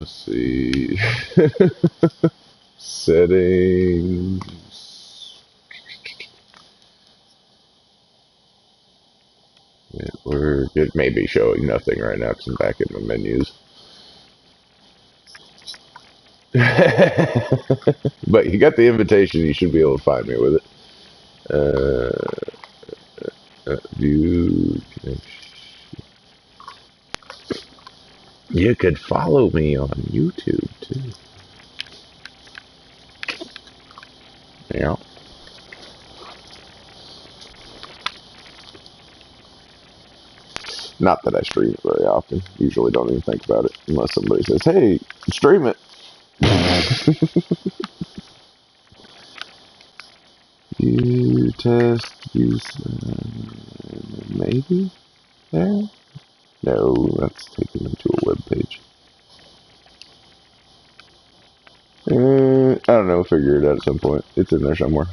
Let's see. Settings. It may be showing nothing right now because I'm back in my menus. But you got the invitation. You should be able to find me with it. View connection. You could follow me on YouTube too. Yeah. Not that I stream it very often. Usually don't even think about it unless somebody says, hey, stream it. View test, use, maybe there? No, that's taking them to a web page. I don't know, figure it out at some point. It's in there somewhere.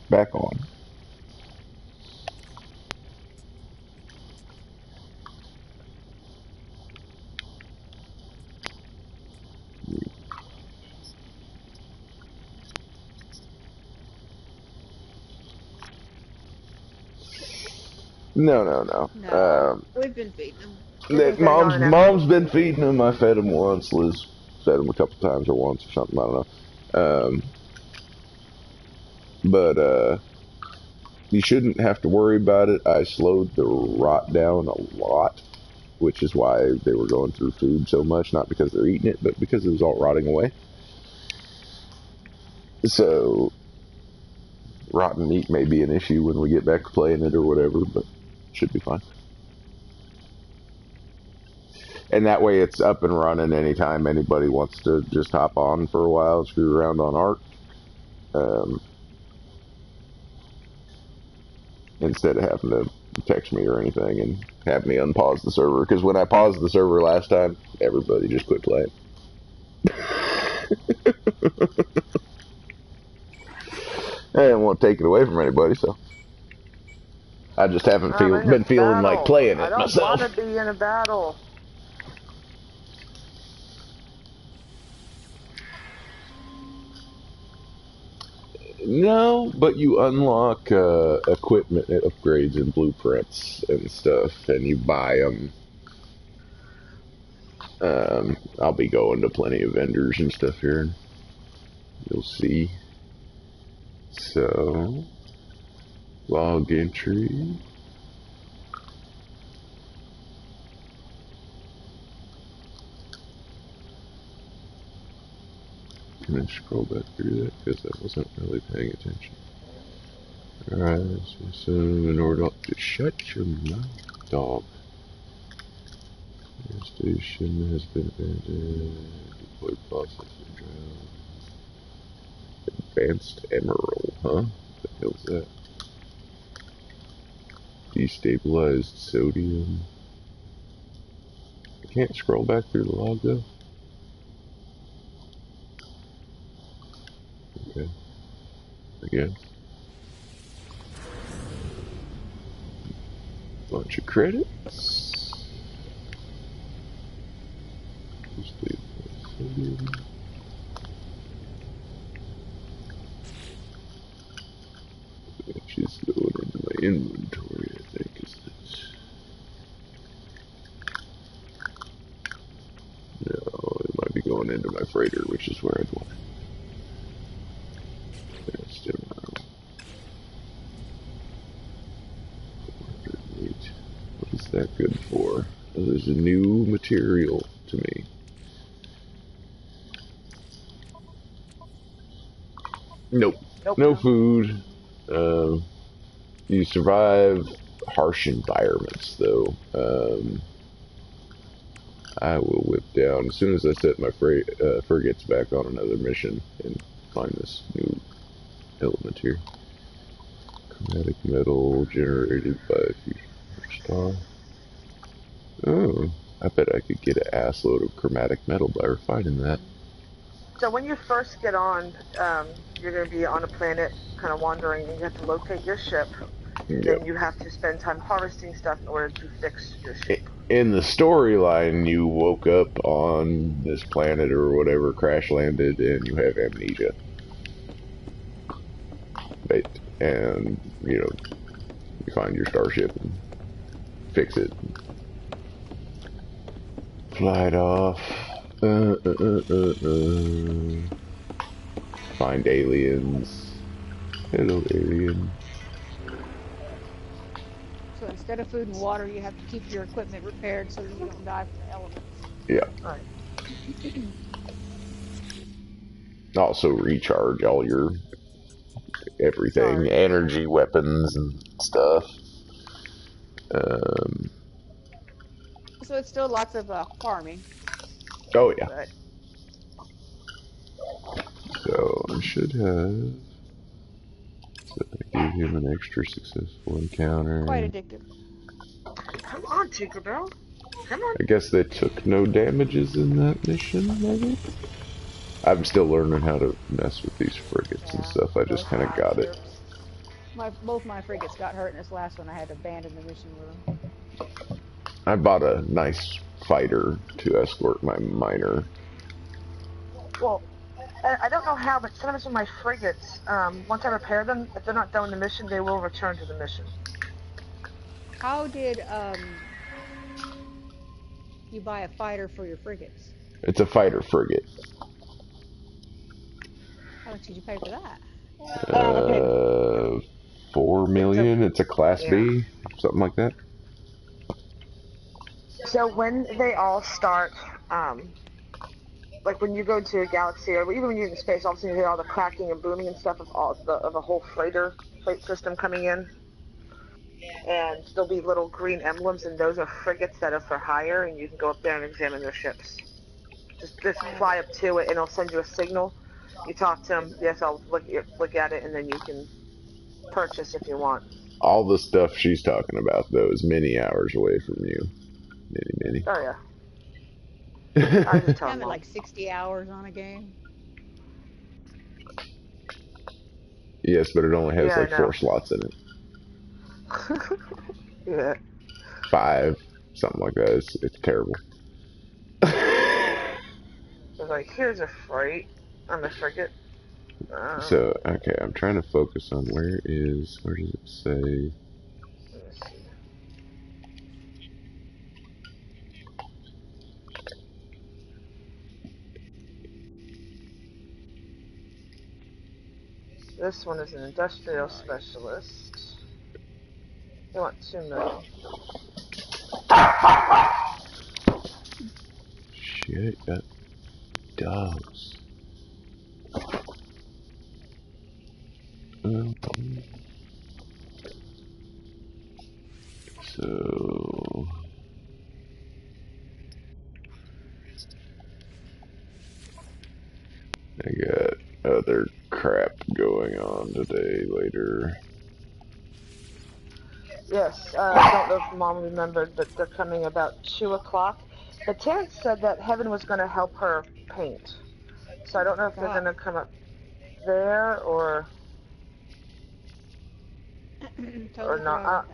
Back on. No. No, we've been feeding them. Mom's been feeding him. I fed him once. Liz fed him a couple times or once or something. I don't know. But you shouldn't have to worry about it. I slowed the rot down a lot, which is why they were going through food so much. Not because they're eating it, but because it was all rotting away. So rotten meat may be an issue when we get back to playing it or whatever, but should be fine. And that way it's up and running anytime anybody wants to just hop on for a while, screw around on Ark. Instead of having to text me or anything and have me unpause the server. Because when I paused the server last time, everybody just quit playing. I didn't want to take it away from anybody, so I just haven't been feeling like playing it myself. I don't want to be in a battle. No, but you unlock equipment upgrades and blueprints and stuff, and you buy them. I'll be going to plenty of vendors and stuff here, and you'll see. So, log entry. Can I scroll back through that? Because I wasn't really paying attention. Alright, so in order to shut your mouth, dog. Your station has been abandoned. Deploy processing drive. Advanced Emerald, huh? What the hell's that? Destabilized sodium. I can't scroll back through the log though. Okay. I guess. Bunch of credits. Destabilized sodium. She's going into my inventory, I think, is this. No, it might be going into my freighter, which is where I'd want it. That's still not. What is that good for? Oh, there's a new material to me. Nope. No food. You survive harsh environments, though. I will whip down as soon as I set my frigates back on another mission and find this new element here. Chromatic metal generated by a future star. Oh, I bet I could get an ass load of chromatic metal by refining that. So when you first get on, you're going to be on a planet kind of wandering, and you have to locate your ship. And Yep. then you have to spend time harvesting stuff in order to fix your ship. In the storyline, you woke up on this planet or whatever, crash landed, and you have amnesia. Right? And, you know, you find your starship and fix it. Fly it off. Find aliens. Hello, alien. So instead of food and water, you have to keep your equipment repaired so that you don't die from the elements. Yeah. Right. Also recharge all your everything, Sorry. energy, weapons, and stuff. So it's still lots of farming. Oh yeah. But So I should have. So I gave him an extra successful encounter. quite addictive. Come on, Tinkerbell. Come on. I guess they took no damages in that mission, maybe? I'm still learning how to mess with these frigates and stuff. I just kind of got it. Both my frigates got hurt in this last one. I had to abandon the mission with them. I bought a nice fighter to escort my miner. Well, I don't know how, but sometimes with my frigates, once I repair them, if they're not done with the mission, they will return to the mission. How did you buy a fighter for your frigates? It's a fighter frigate. How much did you pay for that? Okay. 4 million. It's a Class B, something like that. So when they all start, like when you go to a galaxy, or even when you're in space, obviously you hear all the cracking and booming and stuff of a whole freight system coming in. And there'll be little green emblems, and those are frigates that are for hire, and you can go up there and examine their ships. Just fly up to it, and it'll send you a signal. You talk to them, yes, I'll look at it, and then you can purchase if you want. All the stuff she's talking about, though, is many hours away from you. Many. Oh, yeah. I just tell I'm them at like 60 hours on a game. Yes, but it only has Yeah, like 4 slots in it. Yeah. 5, something like that. It's terrible. It's like, here's a freight on the frigate. So, okay, I'm trying to focus on where does it say? Let me see. This one is an industrial specialist. They want 2 million. Shit, that dogs. So I got other crap going on today later. Yes, I don't know if Mom remembered, but they're coming about 2 o'clock. But Terrence said that Heaven was going to help her paint. So I don't know if they're going to come up there or not.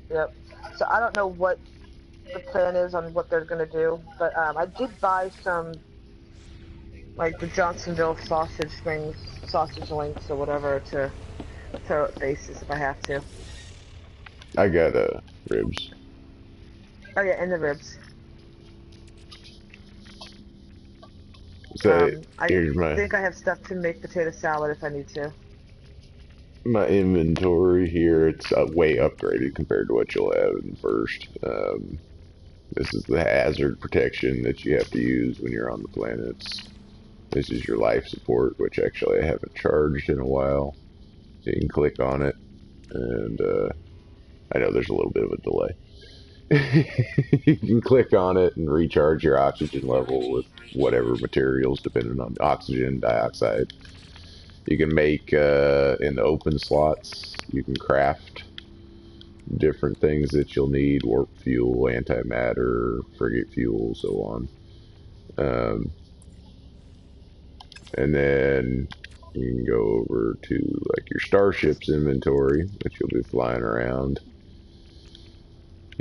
Yep. So I don't know what the plan is on what they're going to do. But I did buy some, like the Johnsonville sausage links or whatever to throw at faces if I have to. I got ribs. Oh yeah, and the ribs. So I think I have stuff to make potato salad if I need to. My inventory here, it's way upgraded compared to what you'll have in first. This is the hazard protection that you have to use when you're on the planets. This is your life support, which actually I haven't charged in a while. So you can click on it, and I know there's a little bit of a delay. You can click on it and recharge your oxygen level with whatever materials, depending on oxygen, dioxide. You can make, in the open slots, you can craft different things that you'll need: warp fuel, antimatter, frigate fuel, so on. And then You can go over to like your starship's inventory, which you'll be flying around.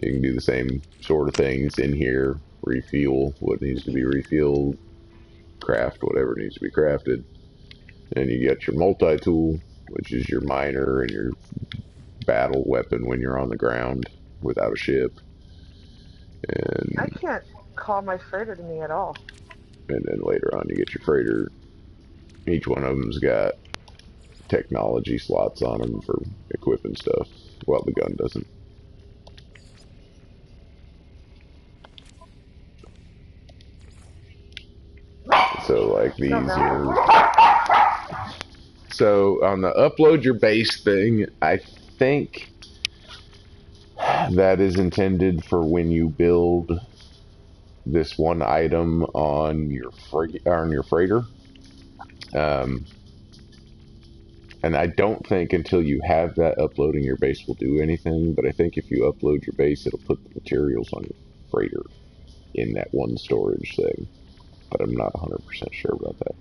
You can do the same sort of things in here. Refuel what needs to be refueled, craft whatever needs to be crafted. And you get your multi-tool, which is your miner and your battle weapon when you're on the ground without a ship. I And can't call my freighter to me at all. then later on you get your freighter. Each one of them's got technology slots on them for equipping stuff. Well, the gun doesn't. So like these, you know. So on the upload your base thing, I think that is intended for when you build this one item on your freighter. Um, and I don't think until you have that, uploading your base will do anything. But I think if you upload your base, it'll put the materials on your freighter in that one storage thing. But I'm not 100% sure about that.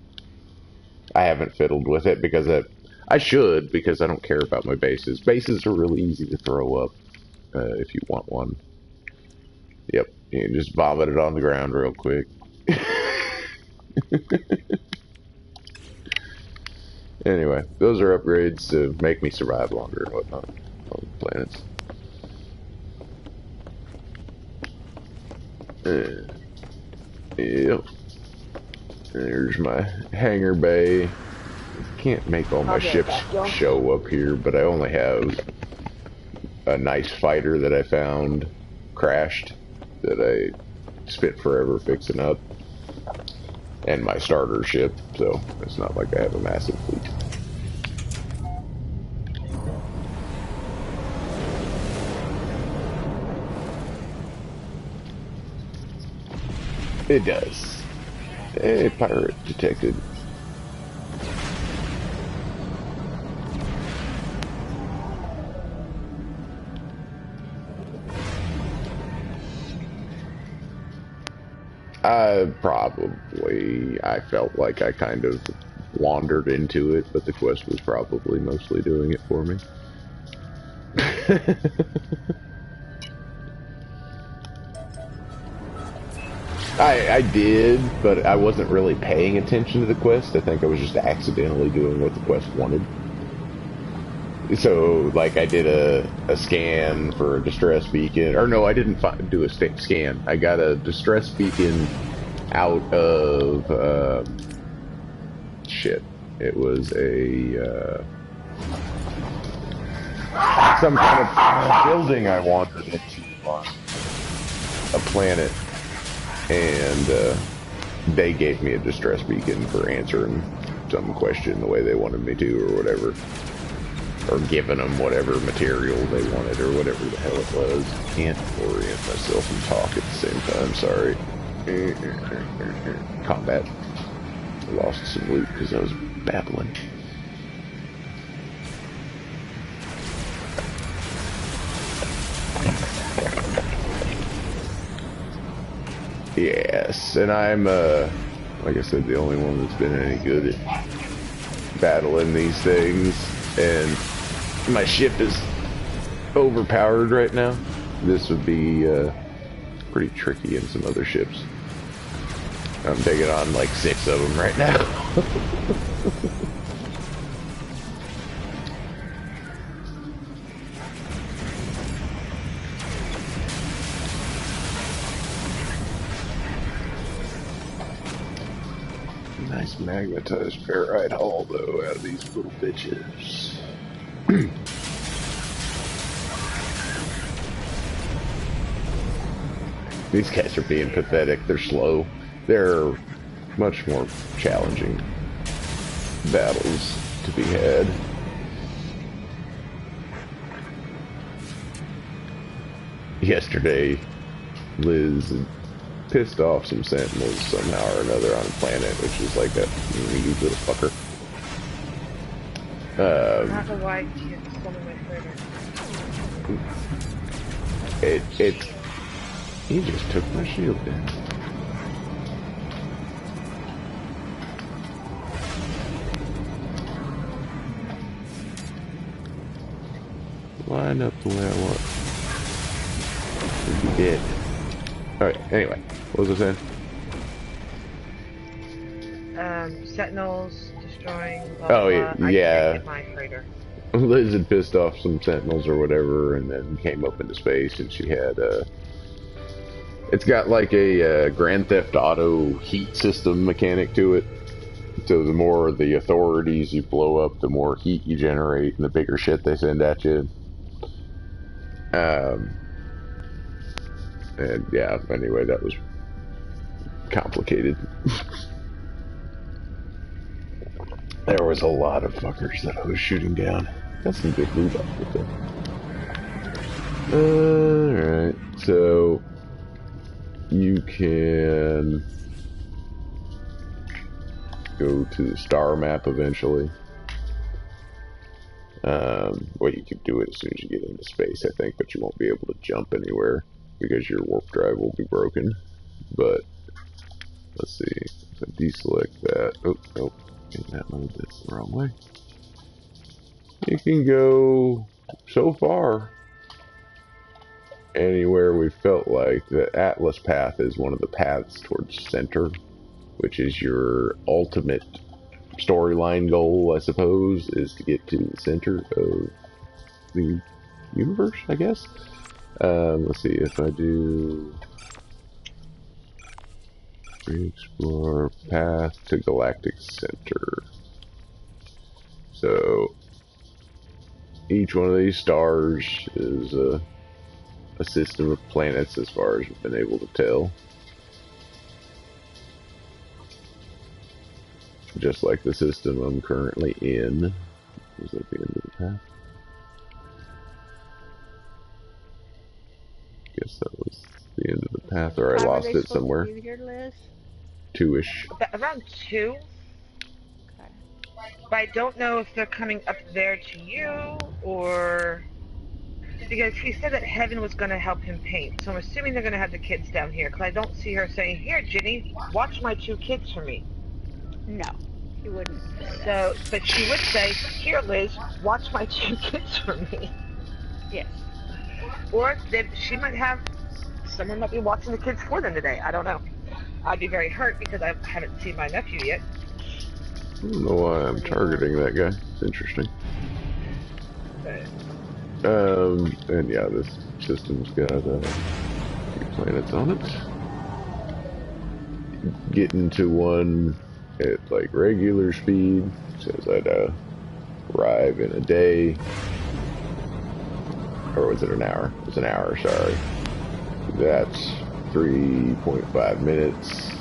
I haven't fiddled with it because I should, because I don't care about my bases. Bases are really easy to throw up if you want one. Yep, you can just vomit it on the ground real quick. Anyway, those are upgrades to make me survive longer and whatnot on the planets. Yep. There's my hangar bay. Can't make all my ships show up here, but I only have a nice fighter that I found crashed that I spent forever fixing up, and my starter ship, so it's not like I have a massive fleet. It does. A pirate detected. I felt like I kind of wandered into it, but the quest was probably mostly doing it for me. I did, but I wasn't really paying attention to the quest. I think I was just accidentally doing what the quest wanted. So, like, I did a scan for a distress beacon. Or no, I didn't do a scan. I got a distress beacon out of, shit. It was a, some kind of building I wandered into on a planet. And, they gave me a distress beacon for answering some question the way they wanted me to, or whatever. Or giving them whatever material they wanted, or whatever the hell it was. Can't orient myself and talk at the same time, sorry. Combat. I lost some loot because I was babbling. Yes, and I'm, like I said, the only one that's been any good at battling these things, and my ship is overpowered right now. This would be, pretty tricky in some other ships. I'm taking on like 6 of them right now. Nice magnetized ferrite hull, though, out of these little bitches. These guys are being pathetic. They're slow. They're much more challenging battles to be had. Yesterday, Liz pissed off some sentinels somehow or another on a planet, which is like that meaty little fucker. I don't know why he is some of my freighter. He just took my shield down. line up the way I want. Should be dead. Alright, anyway. What was I saying? Sentinels destroying, blah, Oh, blah, blah. I yeah. can't hit my freighter. Liz had pissed off some sentinels or whatever, and then came up into space, and she had it's got like a Grand Theft Auto heat system mechanic to it. So the more the authorities you blow up, the more heat you generate, and the bigger shit they send at you. And yeah, anyway, that was complicated. There was a lot of fuckers that I was shooting down. Got some good loot off with it. Alright, so you can go to the star map eventually. Well, you can do it as soon as you get into space, I think, but you won't be able to jump anywhere because your warp drive will be broken. But let's see, if I deselect that, oh, in that mode, that's the wrong way. You can go so far anywhere we felt like. The Atlas path is one of the paths towards center, which is your ultimate storyline goal, I suppose, is to get to the center of the universe, I guess. Let's see, if I do explore path to galactic center. So each one of these stars is a system of planets as far as we've been able to tell. Just like the system I'm currently in. Is that the end of the path? Guess that was the end of the path, or I lost it somewhere. Two-ish. Around 2. Okay. But I don't know if they're coming up there to you, or... Because he said that Heaven was going to help him paint, so I'm assuming they're going to have the kids down here, because I don't see her saying, "Here, Ginny, watch my 2 kids for me." No, she wouldn't say that. So, but she would say, "Here, Liz, watch my 2 kids for me." Yes. Or she might have, someone might be watching the kids for them today. I don't know. I'd be very hurt because I haven't seen my nephew yet. I don't know why I'm targeting that guy. It's interesting. And yeah, this system's got a few planets on it. Getting to one at like regular speed says I'd arrive in a day. Or was it an hour? It was an hour, sorry. That's 3.5 minutes.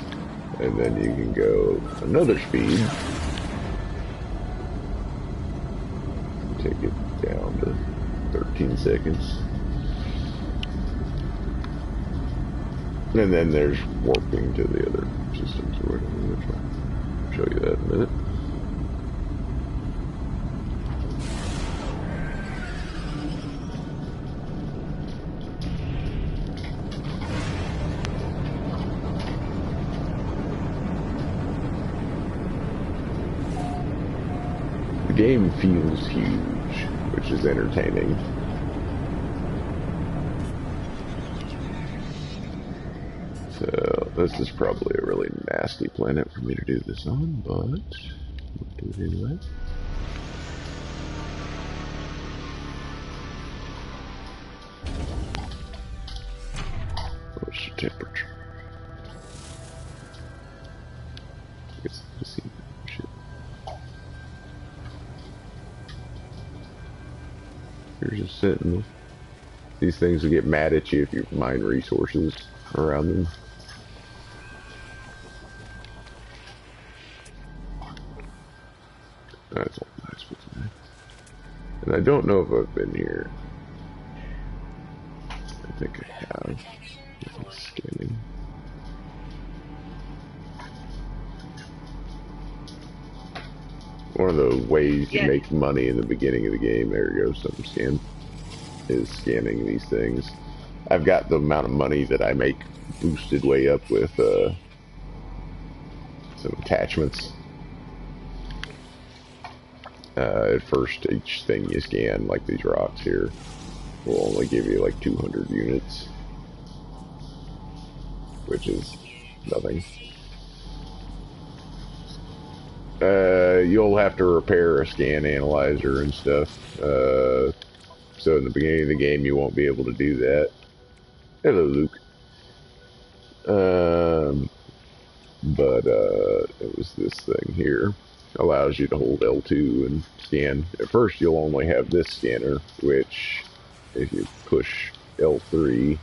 And then you can go another speed. Take it down to 13 seconds. And then there's warping to the other systems or whatever, which I'll show you that in a minute. The game feels huge, which is entertaining. So, this is probably a really nasty planet for me to do this on, but we'll do it anyway. What's the temperature? It's the shit. Here's a sentinel. These things will get mad at you if you mine resources around them. That's all nice for today. And I don't know if I've been here. I think I have. Scanning. One of the ways you make money in the beginning of the game, there you go, something scan, is scanning these things. I've got the amount of money that I make boosted way up with some attachments. At first, each thing you scan, like these rocks here, will only give you like 200 units, which is nothing. You'll have to repair a scan analyzer and stuff. So in the beginning of the game, you won't be able to do that. Hello, Luke. But it was this thing here. Allows you to hold L2 and scan. At first, you'll only have this scanner, which, if you push L3,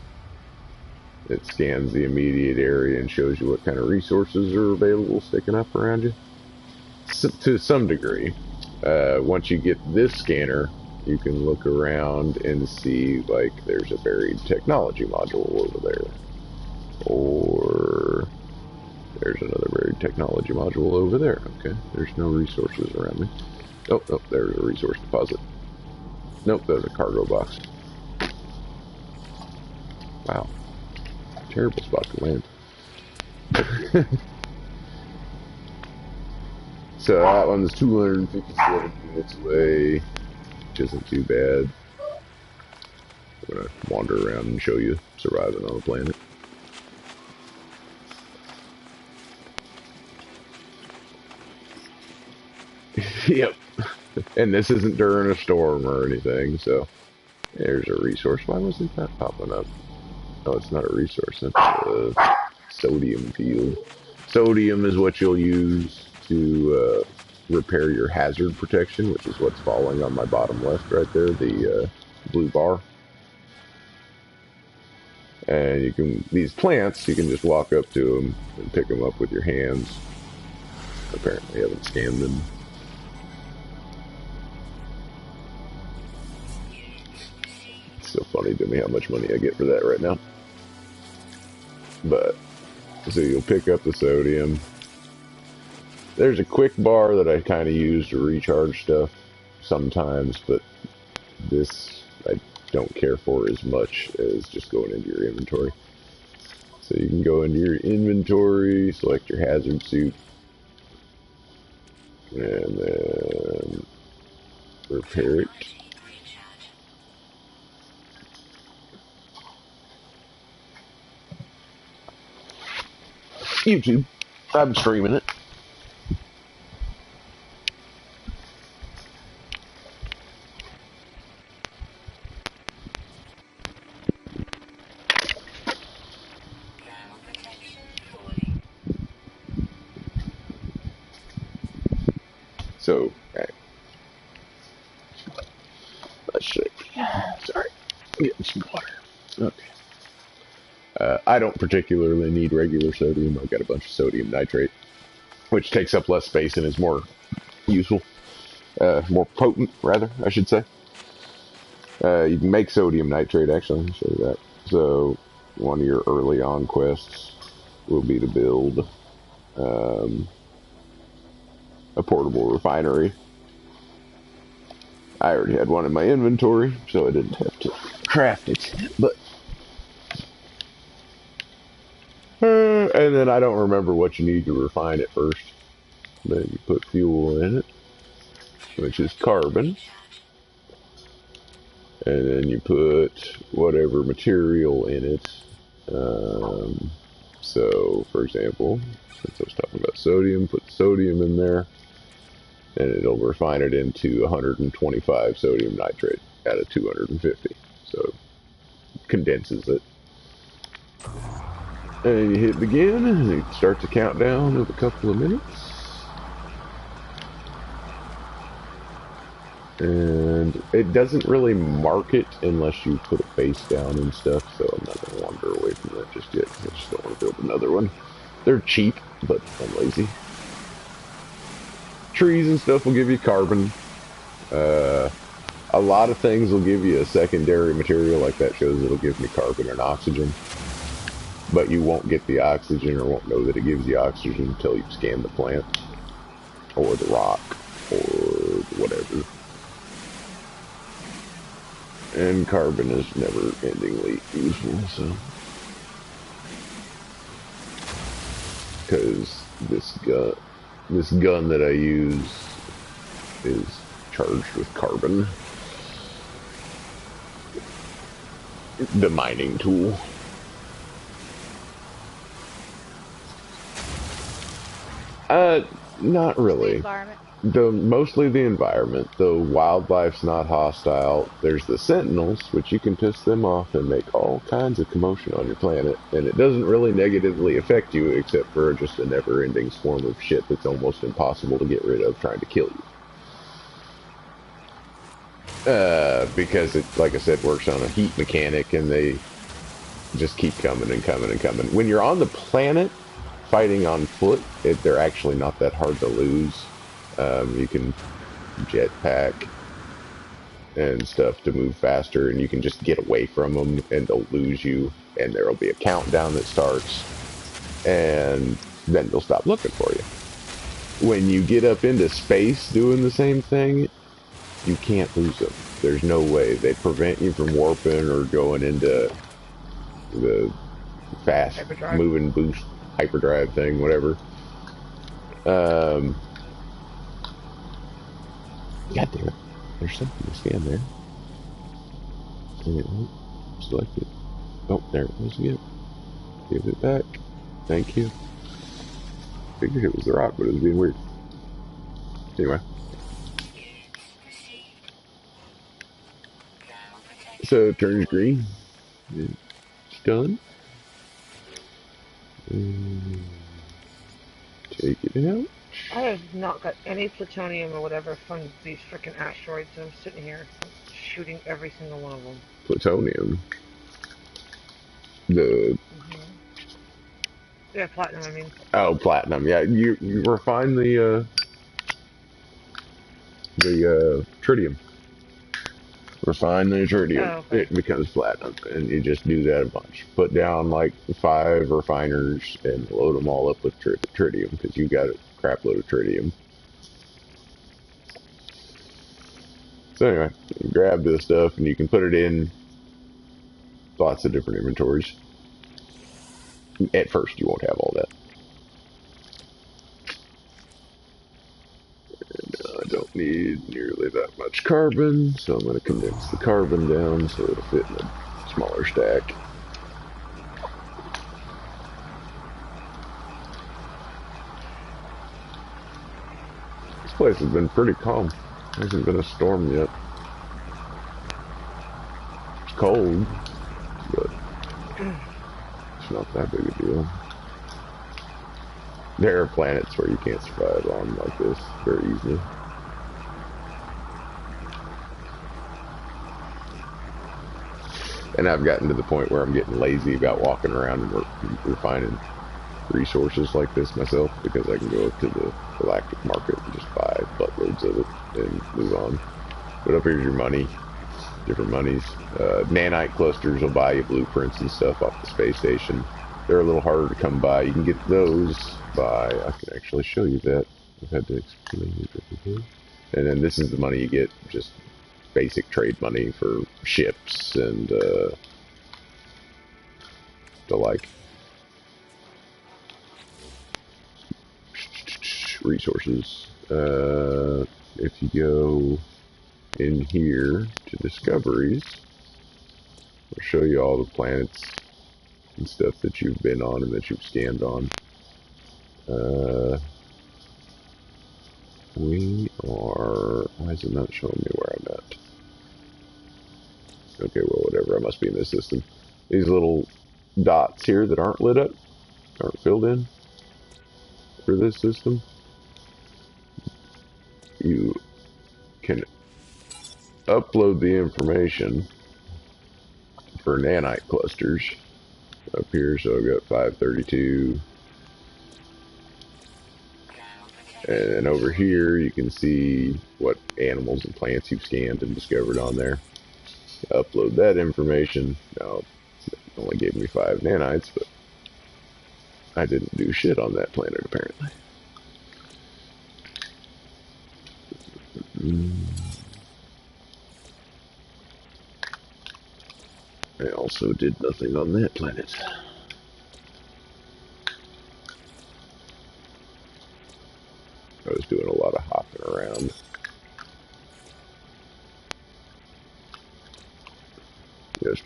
it scans the immediate area and shows you what kind of resources are available sticking up around you. So, to some degree. Once you get this scanner, you can look around and see, like, there's a buried technology module over there. Or there's another buried technology module over there. Okay, there's no resources around me. Oh, oh, there's a resource deposit. Nope, there's a cargo box. Wow. Terrible spot to land. So that one's 257 units away, which isn't too bad. I'm gonna wander around and show you surviving on the planet. Yep. And this isn't during a storm or anything, so there's a resource. Why wasn't that popping up? Oh, it's not a resource, it's a sodium field. Sodium is what you'll use to repair your hazard protection, which is what's falling on my bottom left right there, the blue bar. And you can, these plants, you can just walk up to them and pick them up with your hands. Apparently I haven't scanned them. It's so funny to me how much money I get for that right now. But, so you'll pick up the sodium. There's a quick bar that I kind of use to recharge stuff sometimes, but this I don't care for as much as just going into your inventory. So you can go into your inventory, select your hazard suit, and then repair it. YouTube. I'm streaming it. So, right. Let's see. Sorry. Getting some water. Okay. I don't particularly need regular sodium. I've got a bunch of sodium nitrate, which takes up less space and is more useful. More potent, rather, I should say. You can make sodium nitrate, actually. I'll show you that. So, one of your early on quests will be to build a portable refinery. I already had one in my inventory, so I didn't have to craft it. But and then I don't remember what you need to refine it first. Then you put fuel in it, which is carbon. And then you put whatever material in it. So, for example, since I was talking about sodium, put sodium in there. And it'll refine it into 125 sodium nitrate out of 250. So, it condenses it. And you hit begin, and it starts a countdown of a couple of minutes. And it doesn't really mark it unless you put a face down and stuff, so I'm not going to wander away from that just yet, because I just don't want to build another one. They're cheap, but I'm lazy. Trees and stuff will give you carbon. A lot of things will give you a secondary material, like that shows it'll give me carbon and oxygen. But you won't get the oxygen, or won't know that it gives you oxygen until you scan the plant, or the rock, or whatever. And carbon is never-endingly useful, so. Because this gun that I use is charged with carbon. The mining tool. Not The really. environment. Mostly the environment. The wildlife's not hostile. There's the sentinels, which you can piss them off and make all kinds of commotion on your planet, and it doesn't really negatively affect you, except for just a never-ending swarm of shit that's almost impossible to get rid of trying to kill you. Because it, like I said, works on a heat mechanic, and they just keep coming and coming and coming. When you're on the planet fighting on foot, they're actually not that hard to lose. You can jetpack and stuff to move faster, and you can just get away from them, and they'll lose you, and there'll be a countdown that starts, and then they'll stop looking for you. When you get up into space doing the same thing, you can't lose them. There's no way. They prevent you from warping or going into the fast Hyperdrive. moving boost hyperdrive thing, whatever. God damn it. There's something to scan there. Select it. Oh, there it was again. Give it back. Thank you. Figured it was the rock, but it was being weird. Anyway. So it turns green. It's done. Take it out. I have not got any plutonium or whatever from these freaking asteroids. I'm sitting here shooting every single one of them. Plutonium. The Yeah, platinum. I mean. oh, platinum. Yeah, you refine the tritium. Refine the tritium. Oh, okay. It becomes platinum, and you just do that a bunch. Put down like 5 refiners and load them all up with tritium, because you got a crap load of tritium. So anyway, you grab this stuff, and you can put it in lots of different inventories. At first, you won't have all that. I don't need nearly that much carbon, so I'm going to condense the carbon down so it'll fit in a smaller stack. This place has been pretty calm. There hasn't been a storm yet. It's cold, but it's not that big a deal. There are planets where you can't survive on like this very easily. And I've gotten to the point where I'm getting lazy about walking around and refining resources like this myself, because I can go up to the galactic market and just buy buttloads of it and move on. But up here's your money, different monies. Nanite clusters will buy you blueprints and stuff off the space station. They're a little harder to come by. You can get those by, I can actually show you that. I've had to explain it. And then this is the money you get, just basic trade money for ships and the like. Resources. If you go in here to discoveries, I'll show you all the planets and stuff that you've been on and that you've scanned on. We are... Why is it not showing me where I'm at? Okay, well, whatever. I must be in this system. These little dots here that aren't lit up, aren't filled in for this system, you can upload the information for nanite clusters up here. So I've got 532. And then over here, you can see what animals and plants you've scanned and discovered on there. Upload that information. Now, it only gave me 5 nanites, but I didn't do shit on that planet, apparently. I also did nothing on that planet. I was doing a lot of hopping around.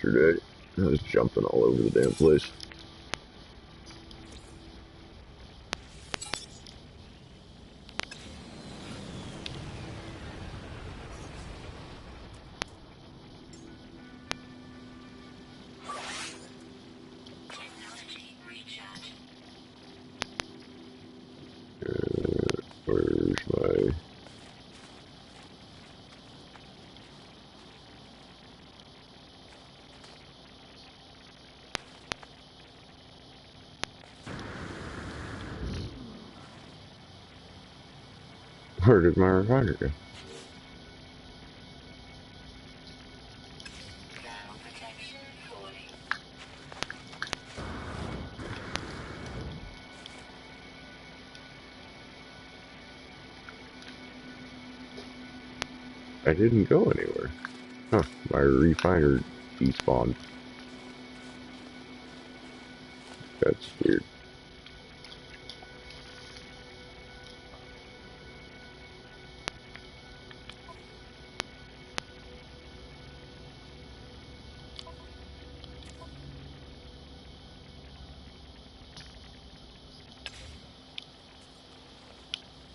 yesterday. I was jumping all over the damn place. Where's my... Where did my refiner go? I didn't go anywhere. Huh, my refiner despawned. That's weird.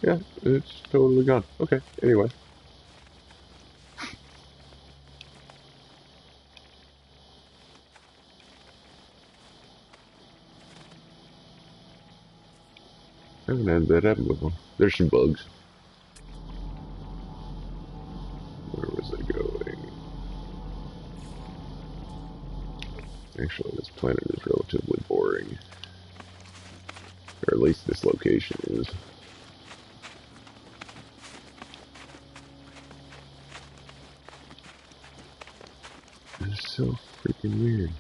Yeah, it's totally gone. Okay, anyway. I haven't had that happen before. There's some bugs. Where was I going? Actually, this planet is relatively boring. Or at least this location is. It's so freaking weird.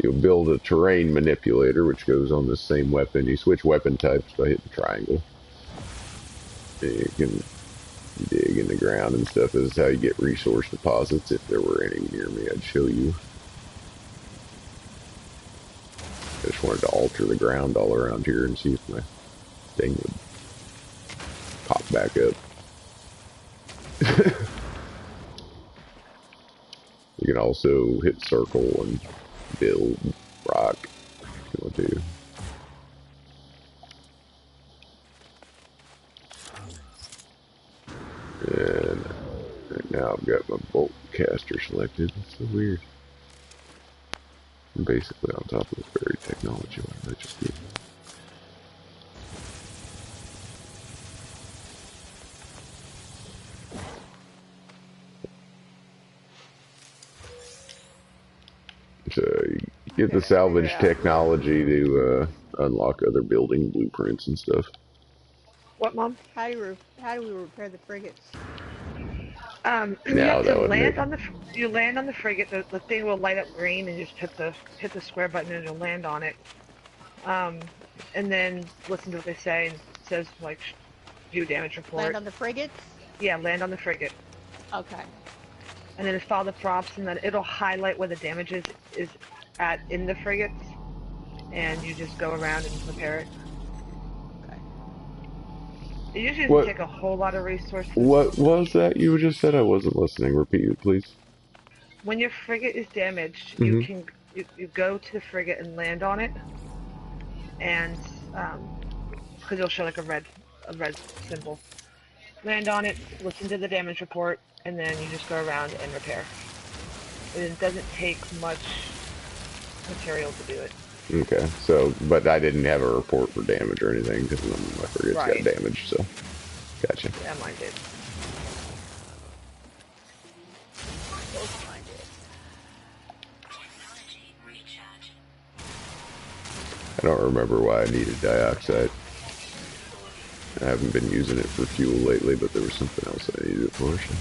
You'll build a terrain manipulator, which goes on the same weapon. You switch weapon types by hitting triangle. And you can dig in the ground and stuff. This is how you get resource deposits. If there were any near me, I'd show you. I just wanted to alter the ground all around here and see if my thing would pop back up. You can also hit circle and build rock if you want to. And right now I've got my bolt caster selected. It's so weird. I'm basically on top of this buried technology. Why did I just do? So you get the salvage technology to unlock other building blueprints and stuff. What, Mom? How do we repair the frigates? You have to land on the frigate. The thing will light up green, and you just hit the square button, and it'll land on it. And then listen to what they say. And it says like, view damage report. Land on the frigates. Yeah, land on the frigate. Okay. And then just follow the prompts, and then it'll highlight where the damage is at in the frigates, and you just go around and repair it. It usually doesn't take a whole lot of resources. What was that you just said? I wasn't listening. Repeat it, please. When your frigate is damaged, you can go to the frigate and land on it, and because it'll show like a red symbol. Land on it, listen to the damage report, and then you just go around and repair. And it doesn't take much material to do it. Okay, so, but I didn't have a report for damage or anything because none of my frigates got damaged, so, gotcha. Yeah, mine did. Both mine did. I don't remember why I needed dioxide. I haven't been using it for fuel lately, but there was something else I needed it for, so.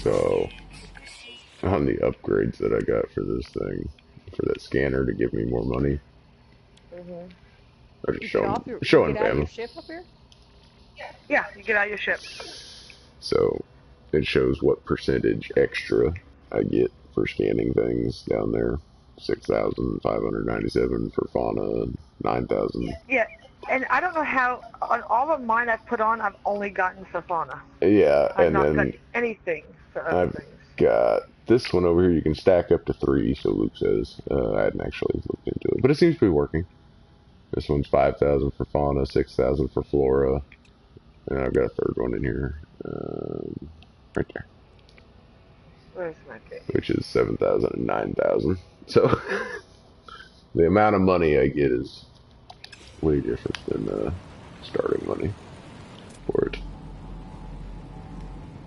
So, on the upgrades that I got for this thing, for that scanner to give me more money, I'm just showing family. Ship up here? Yeah, you get out of your ship. So it shows what percentage extra I get for scanning things down there. 6,597 for fauna, 9,000. Yeah, and I don't know how, on all of mine I've put on, I've only gotten for fauna. Yeah, I've and not then gotten anything for other I've things. got this one over here. You can stack up to 3, so Luke says. I hadn't actually looked into it, but it seems to be working. This one's 5,000 for fauna, 6,000 for flora, and I've got a third one in here, right there, Where's my thing? which is 7,000 and 9,000. So the amount of money I get is way different than starting money for it.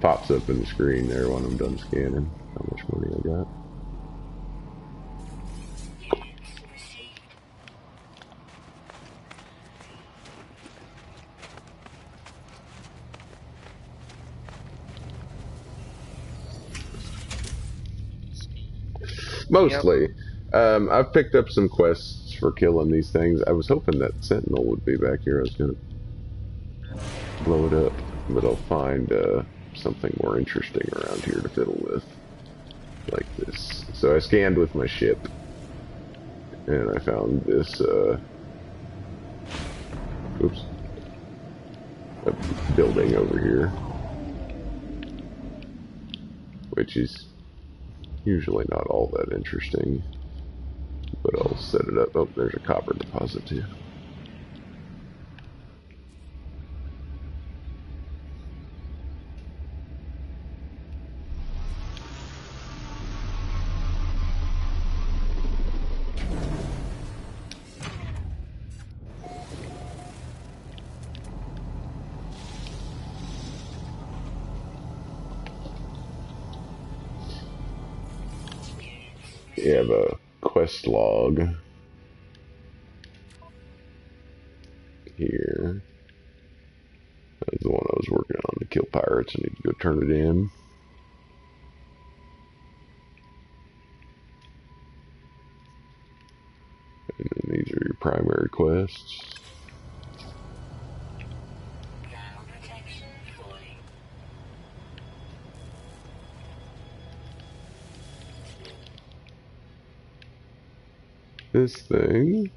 Pops up in the screen there when I'm done scanning how much money I got. Mostly. Yep. I've picked up some quests for killing these things. I was hoping that Sentinel would be back here. I was going to blow it up, but I'll find something more interesting around here to fiddle with, like this. So I scanned with my ship, and I found this, oops, a building over here, which is usually not all that interesting, but I'll set it up. Oh, there's a copper deposit too. You have a quest log here. That's the one I was working on to kill pirates. I need to go turn it in. And then these are your primary quests. This thing,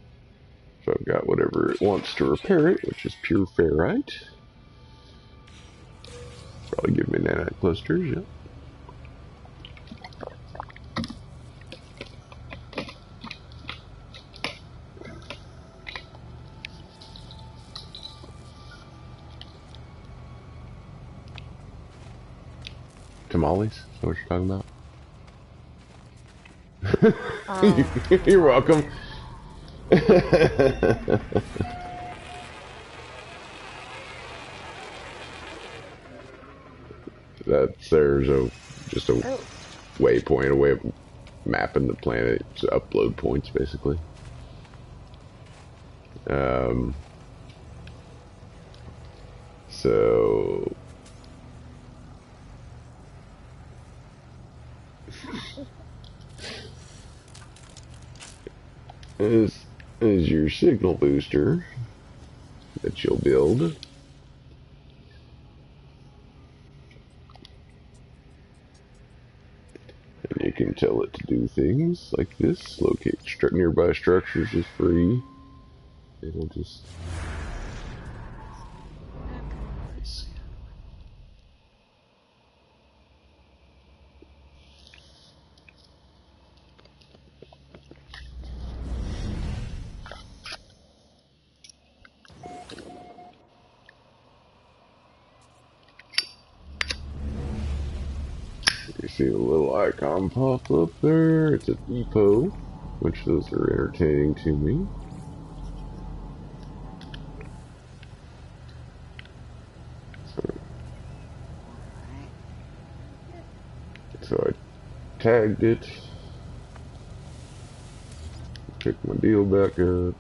so I've got whatever it wants to repair it, which is pure ferrite. Probably give me nanite clusters, yep. Tamales? Is that what you're talking about? You're welcome. There's just a waypoint, a way of mapping the planet, to upload points basically. So is your signal booster that you'll build. And you can tell it to do things like this. Locate nearby structures is free. It'll just... You see the little icon pop up there? It's a depot, which those are entertaining to me. So I tagged it. Pick my deal back up.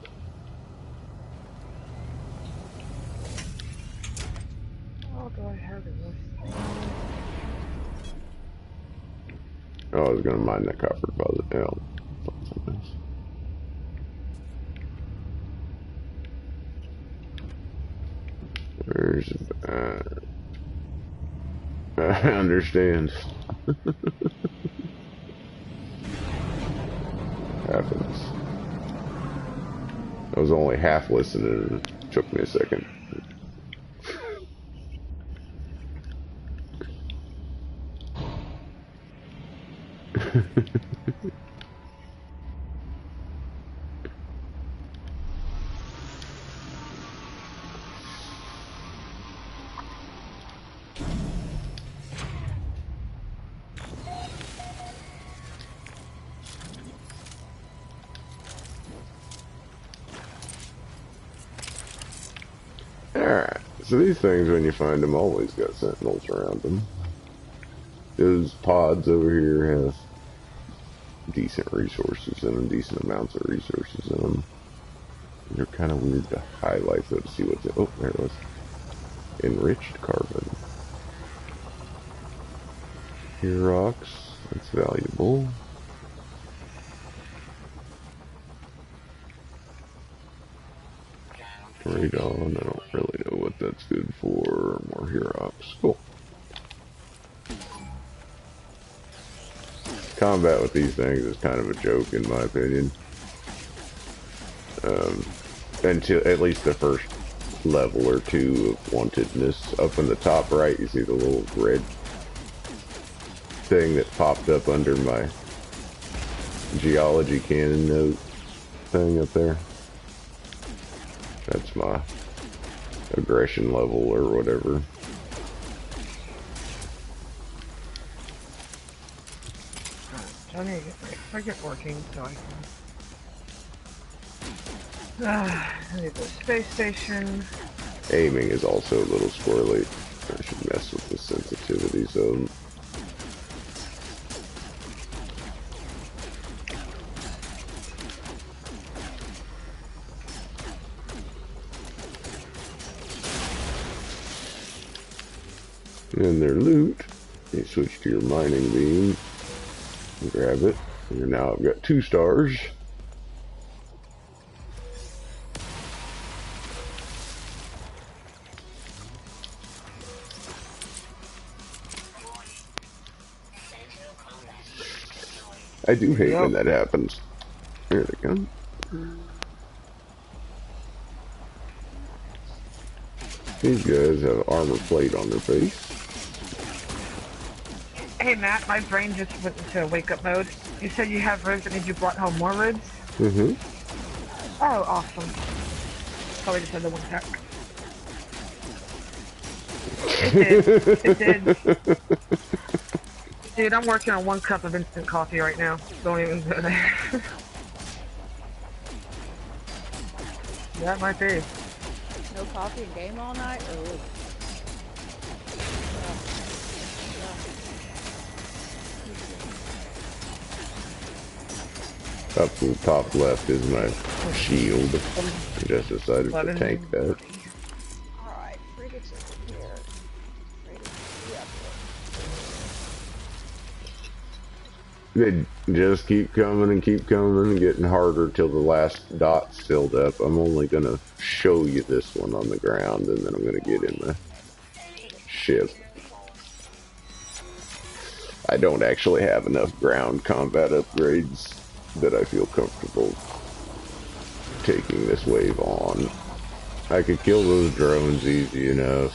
Oh, do I have it? Oh, I was gonna mine that copper deposit. Yeah, I'll find something else. There's, I understand. Happens. I was only half listening and it took me a second. Alright, so these things, when you find them, always got sentinels around them. Those pods over here have decent resources in them, decent amounts of resources in them. They're kind of weird to highlight, though, to see what's in. Oh, there it was. Enriched carbon. Here rocks, that's valuable. Radon, I don't really know what that's good for. More Herox. Cool. Combat with these things is kind of a joke, in my opinion. Until at least the first level or two of wantedness. Up in the top right, you see the little red thing that popped up under my geology cannon note thing up there. That's my aggression level or whatever. I need to get my frigate working so I need the space station. Aiming is also a little squirrely. I should mess with the sensitivity zone. And their loot, you switch to your mining beam, grab it, and now I've got 2 stars. I do hate when that happens. There they go. These guys have armor plate on their face. Hey Matt, my brain just went into wake-up mode. You said you have ribs and you brought home more ribs? Mm-hmm. Oh, awesome. Probably just had the one pack. It did. Dude, I'm working on 1 cup of instant coffee right now. Don't even go there. That might be. No coffee and game all night? Oh. Up to the top left is my shield. I just decided to tank that. Alright, frigates over here. They just keep coming and getting harder till the last dot's filled up. I'm only gonna show you this one on the ground, and then I'm gonna get in the ship. I don't actually have enough ground combat upgrades that I feel comfortable taking this wave on. I could kill those drones easy enough.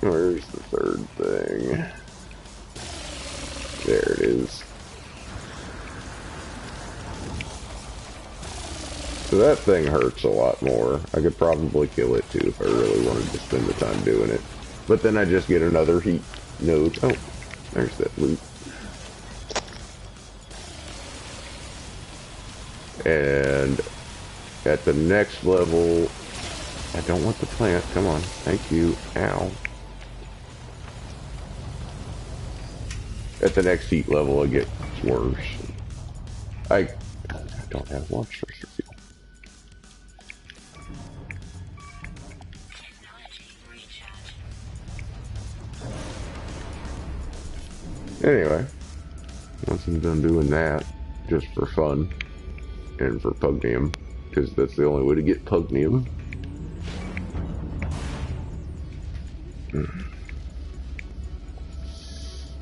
Where's the 3rd thing? There it is. So that thing hurts a lot more. I could probably kill it too if I really wanted to spend the time doing it. But then I just get another heat node. Oh, there's that loot. And at the next level, I don't want the plant. Come on. Thank you. Ow. At the next heat level, it gets worse. I don't have launch thruster fuel. Anyway, once I'm done doing that, just for fun and for pugnium, because that's the only way to get pugnium.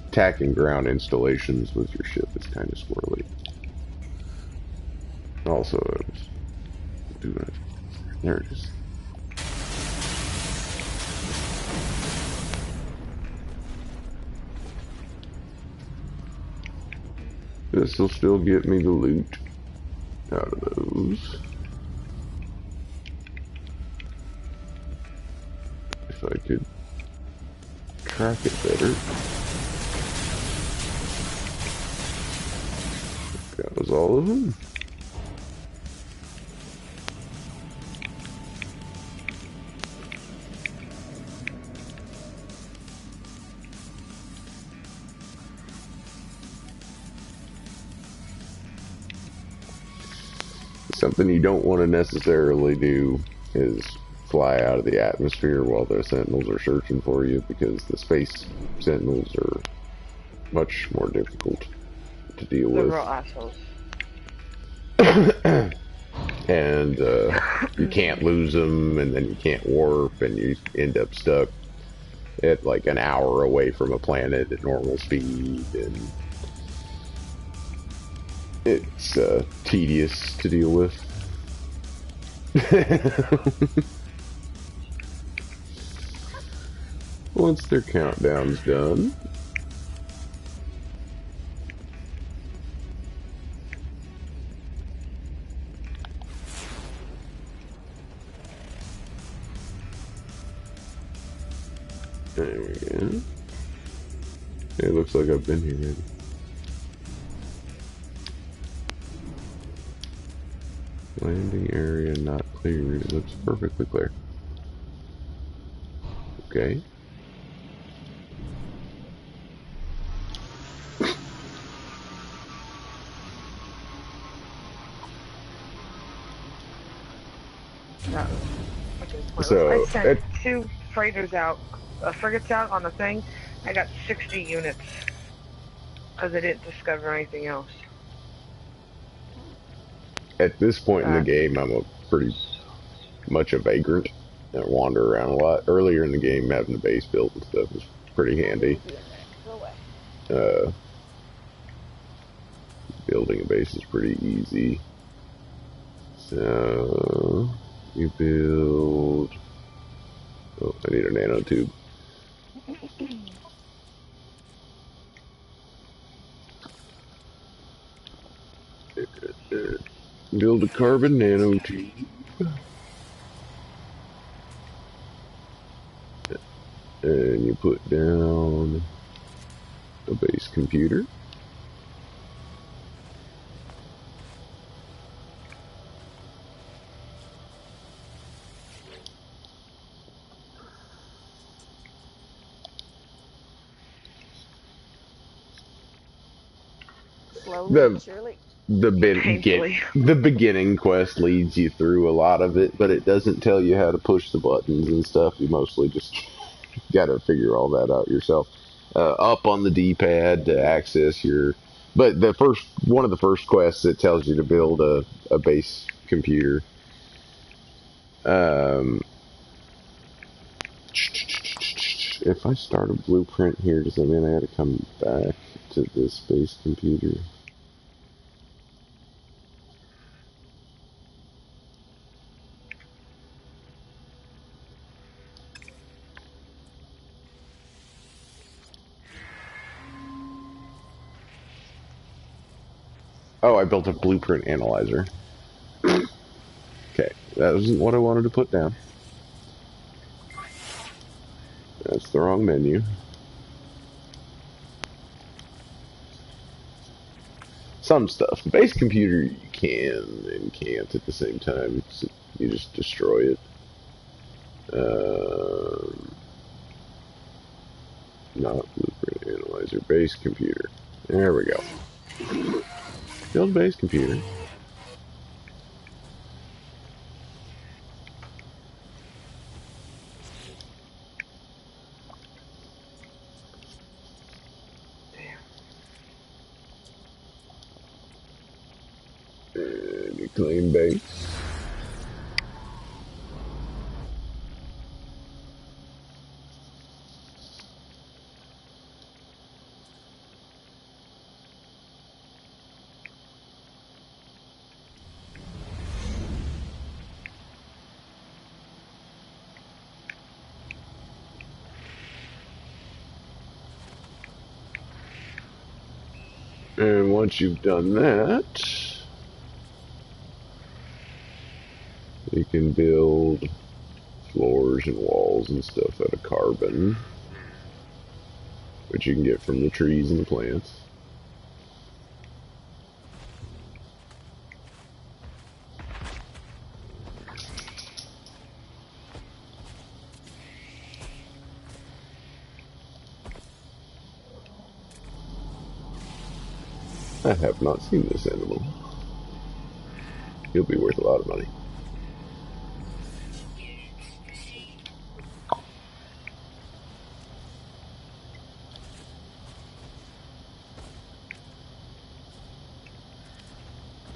Attacking ground installations with your ship is kind of squirrely. Also, I was doing it. There it is. This will still get me the loot out of those. If I could track it better. That was all of them. Something you don't want to necessarily do is fly out of the atmosphere while the sentinels are searching for you, because the space sentinels are much more difficult to deal They're with. real assholes. And you can't lose them, and then you can't warp, and you end up stuck at like an hour away from a planet at normal speed, and it's tedious to deal with. Once their countdown's done, there we go. It looks like I've been here already. Landing area not cleared. It looks perfectly clear. Okay. So, I sent 2 freighters out, frigates out on the thing. I got 60 units because I didn't discover anything else. At this point in the game, I'm a pretty much a vagrant. I wander around a lot. Earlier in the game, having the base built and stuff was pretty handy. Building a base is pretty easy. So, you build... Oh, I need a nanotube. Build a carbon nanotube. And you put down a base computer. Slowly, surely. The beginning quest leads you through a lot of it, but it doesn't tell you how to push the buttons and stuff. You mostly just gotta figure all that out yourself. Up on the D-pad to access your... But one of the first quests, it tells you to build a base computer. If I start a blueprint here, does that mean I gotta come back to this base computer? Oh, I built a blueprint analyzer. Okay, that wasn't what I wanted to put down. That's the wrong menu. Some stuff. The base computer you can and can't at the same time. You just destroy it. Not blueprint analyzer. Base computer. There we go. Build base computer. And you claim base. And once you've done that, you can build floors and walls and stuff out of carbon, which you can get from the trees and the plants. I have not seen this animal. He'll be worth a lot of money.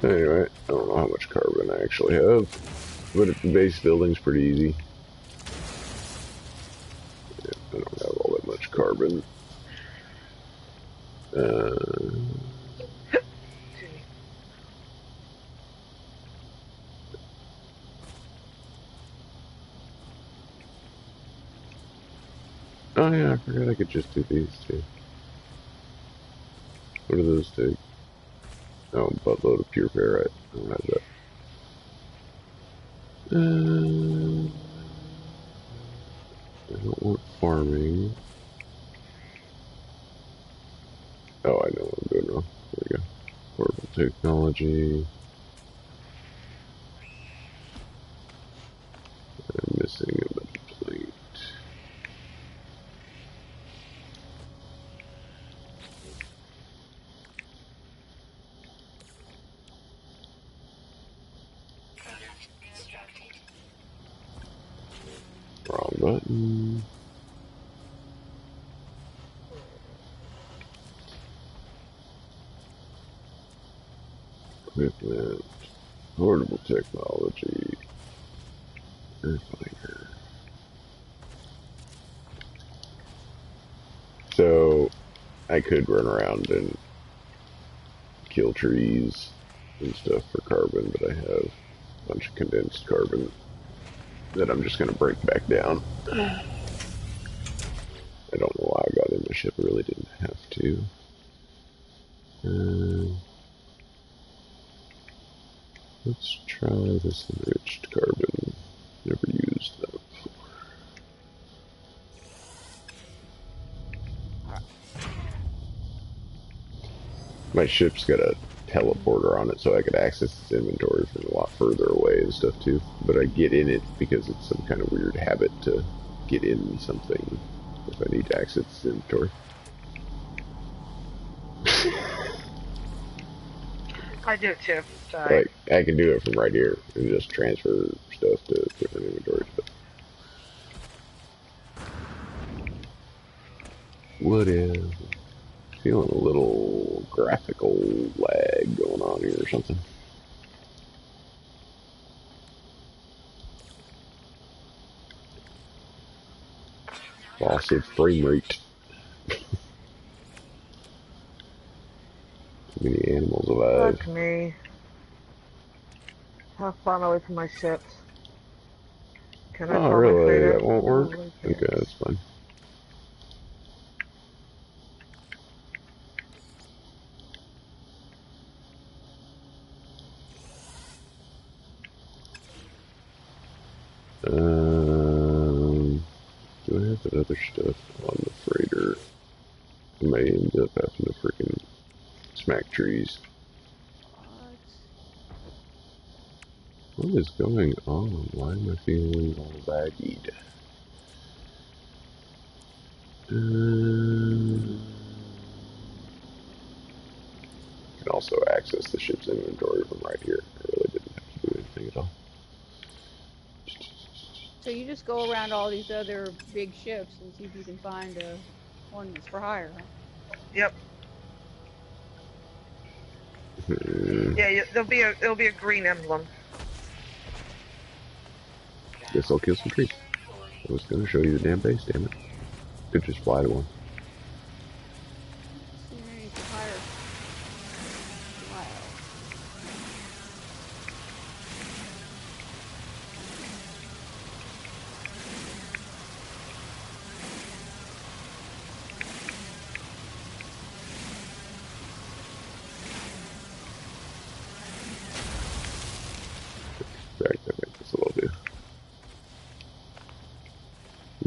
Anyway, I don't know how much carbon I actually have, but the base building's pretty easy. Yeah, I don't have all that much carbon. Oh yeah, I forgot I could just do these too. What do those take? Oh, buttload of pure ferrite. I don't have that. I don't want farming. Oh, I know what I'm doing wrong. There we go. Portable technology. I'm missing a metal plate. Wrong button. Equipment. Portable technology. Refiner. So, I could run around and kill trees and stuff for carbon, but I have a bunch of condensed carbon that I'm just going to break back down. I don't know why I got in the ship. I really didn't have to. Let's try this enriched carbon. Never used that before. My ship's got a teleporter on it, so I could access its inventory from a lot further away and stuff too. But I get in it because it's some kind of weird habit to get in something if I need to access its inventory. I do it too. Sorry. Like, I can do it from right here and just transfer stuff to different inventories. But whatever. Feeling a little graphical lag going on here or something. Loss of frame rate. Too many animals alive. Fuck me. How far am I away from my ships? Can I Oh, call my really? freighter? That won't work? Holy Okay, shit. that's fine. Do I have that other stuff on the freighter? I may end up having to freaking smack trees. What is going on? Why am I feeling all laggied? You can also access the ship's inventory from right here. I really didn't have to do anything at all. So you just go around all these other big ships and see if you can find one that's for hire, huh? Yep. Yeah, it'll be a green emblem. Guess I'll kill some trees. I was gonna show you the damn base, damn it. Could just fly to one. See any for hire. Wow.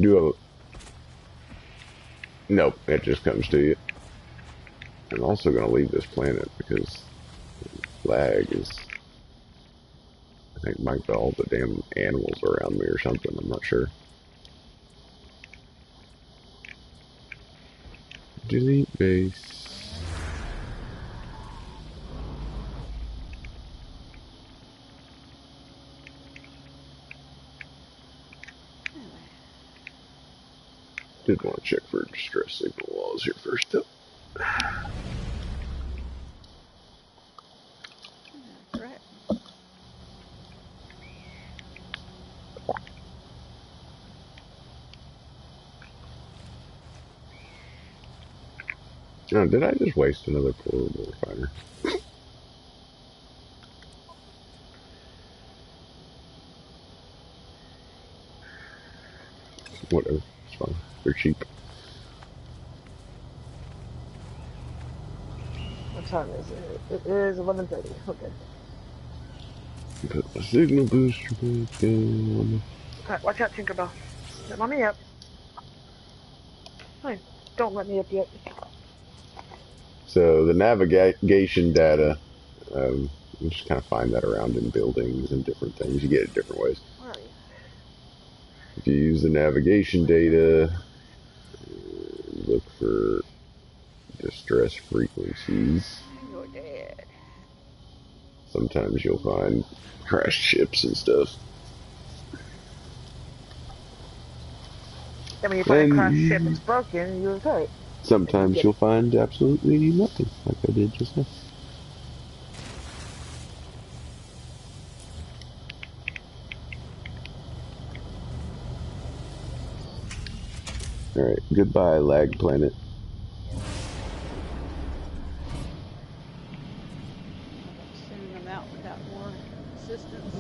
do a... Nope, it just comes to you. I'm also going to leave this planet because lag is... I think might be all the damn animals around me or something. I'm not sure. Delete base. Did want to check for distress signal while I was here first, though. That's right. Oh, did I just waste another portable refiner? Whatever, it's fine. They're cheap. What time is it? It is 11:30. Okay. Put my signal booster back down. Alright, watch out, Tinkerbell. Don't let me up. Fine. Don't let me up yet. So the navigation data, you just kind of find that around in buildings and different things. You get it different ways. Where are you? If you use the navigation data, look for distress frequencies. You're dead. Sometimes you'll find crashed ships and stuff. And when you find a crashed ship that's broken, you repair it. Sometimes you'll find absolutely nothing, like I did just now. Alright, goodbye, lag planet. Sending them out without more assistance.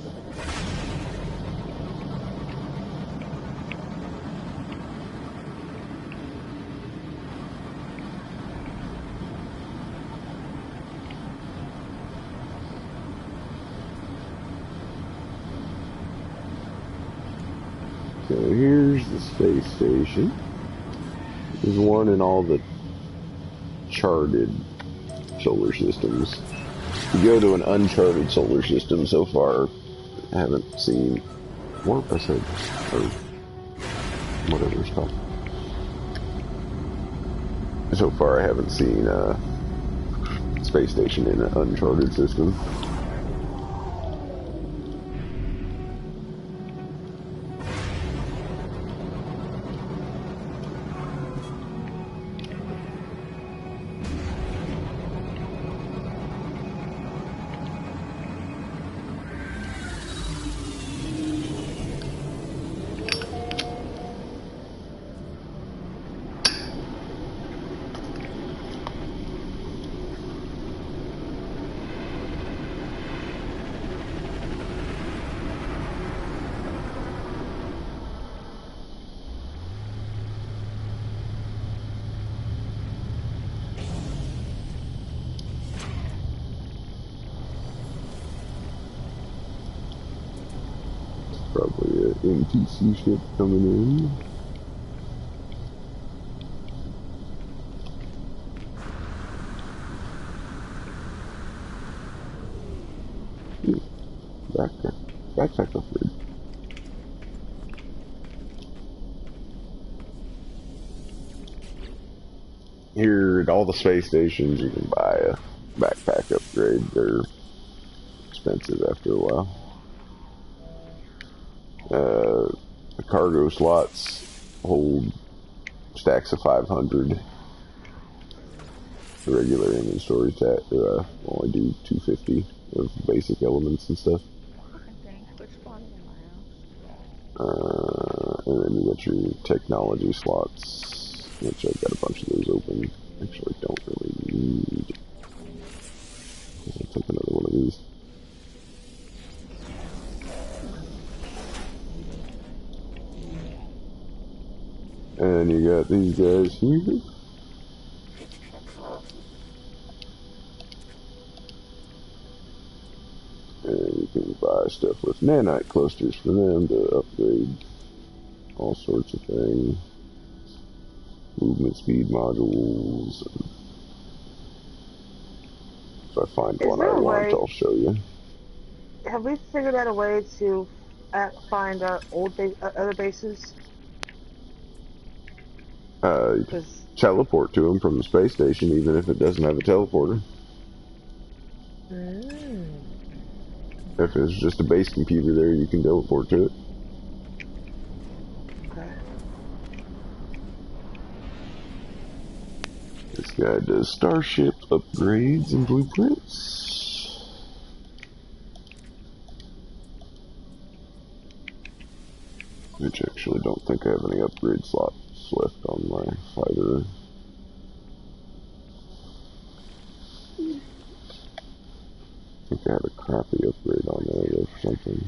So here's the space station. There's one in all the charted solar systems. You go to an uncharted solar system so far, I haven't seen warp, I said, or whatever it's called. So far I haven't seen a space station in an uncharted system. Probably an NPC ship coming in. Backpack upgrade. Here at all the space stations you can buy a backpack upgrade. They're expensive after a while. The cargo slots hold stacks of 500. The regular inventory only do 250 of basic elements and stuff. Thanks for spawning in my house. And then you got your technology slots, which I've got a bunch of those open. Actually, don't really need. I'll take another one of these. And you got these guys here. And you can buy stuff with nanite clusters for them to upgrade. all sorts of things. Movement speed modules. If I find Is one I there a want, way? I'll show you. Have we figured out a way to find other bases? Because Teleport to them from the space station, even if it doesn't have a teleporter. If it's just a base computer there, you can teleport to it. okay. This guy does starship upgrades and blueprints. Which actually don't think I have any upgrade slots left on my fighter. I think I had a crappy upgrade on there or something.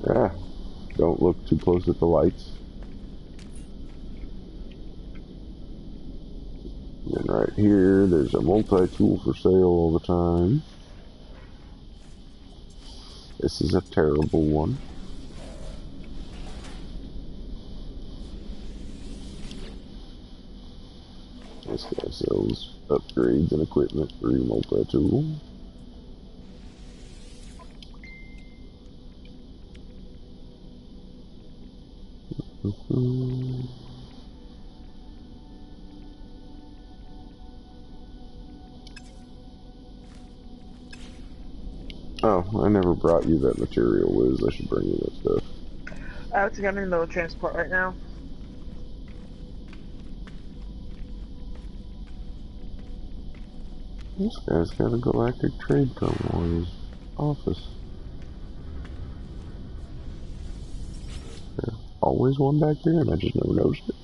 Ah, don't look too close at the lights. And then right here, there's a multi-tool for sale all the time. This is a terrible one. This guy sells upgrades and equipment for your multi-tool. Oh, I never brought you that material, Liz. I should bring you that stuff. I'm in the middle of transport right now. This guy's got a galactic trade terminal in his office. There's always one back here, and I just never noticed it.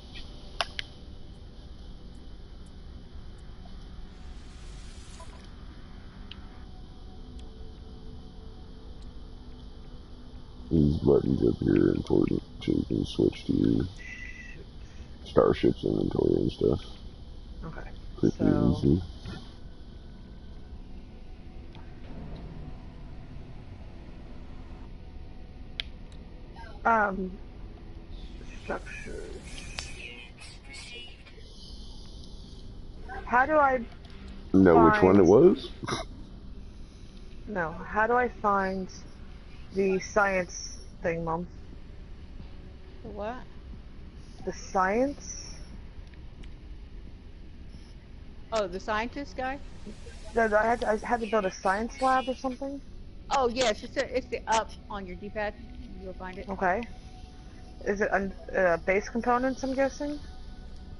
These buttons up here are important, so you can switch to your starship's inventory and stuff. Okay. Pretty easy. Structures. How do I Know which one find? it was? No. How do I find the science thing, Mom? The what? The science? Oh, the scientist guy? I had to build a science lab or something. Oh, yes, it's the up on your D-pad. You'll find it. Okay. Is it base components? I'm guessing.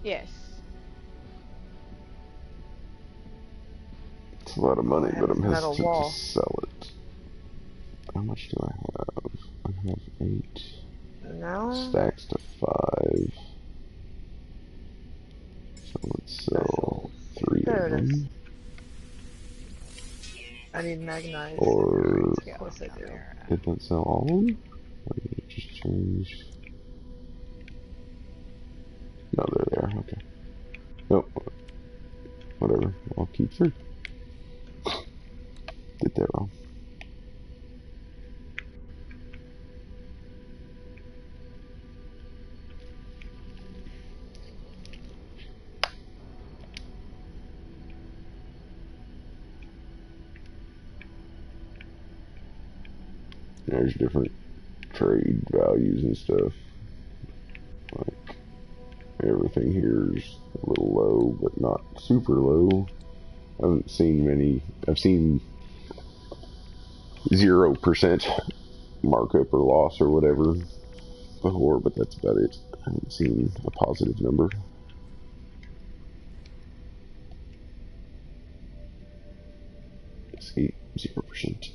Yes. It's a lot of money, I have but this I'm metal hesitant to wall. sell it. How much do I have? I have 8. No. Stacks to 5. So let's sell 3 There of it is. them. I need magnetized. Or Of course I do. did that sell all of them? Or did it just change? No, there they are. Okay. Nope. Whatever. I'll keep 3. Did that wrong. There's different trade values and stuff. Like everything here's a little low, but not super low. I haven't seen many. I've seen 0% markup or loss or whatever before, but that's about it. I haven't seen a positive number. See, 0%.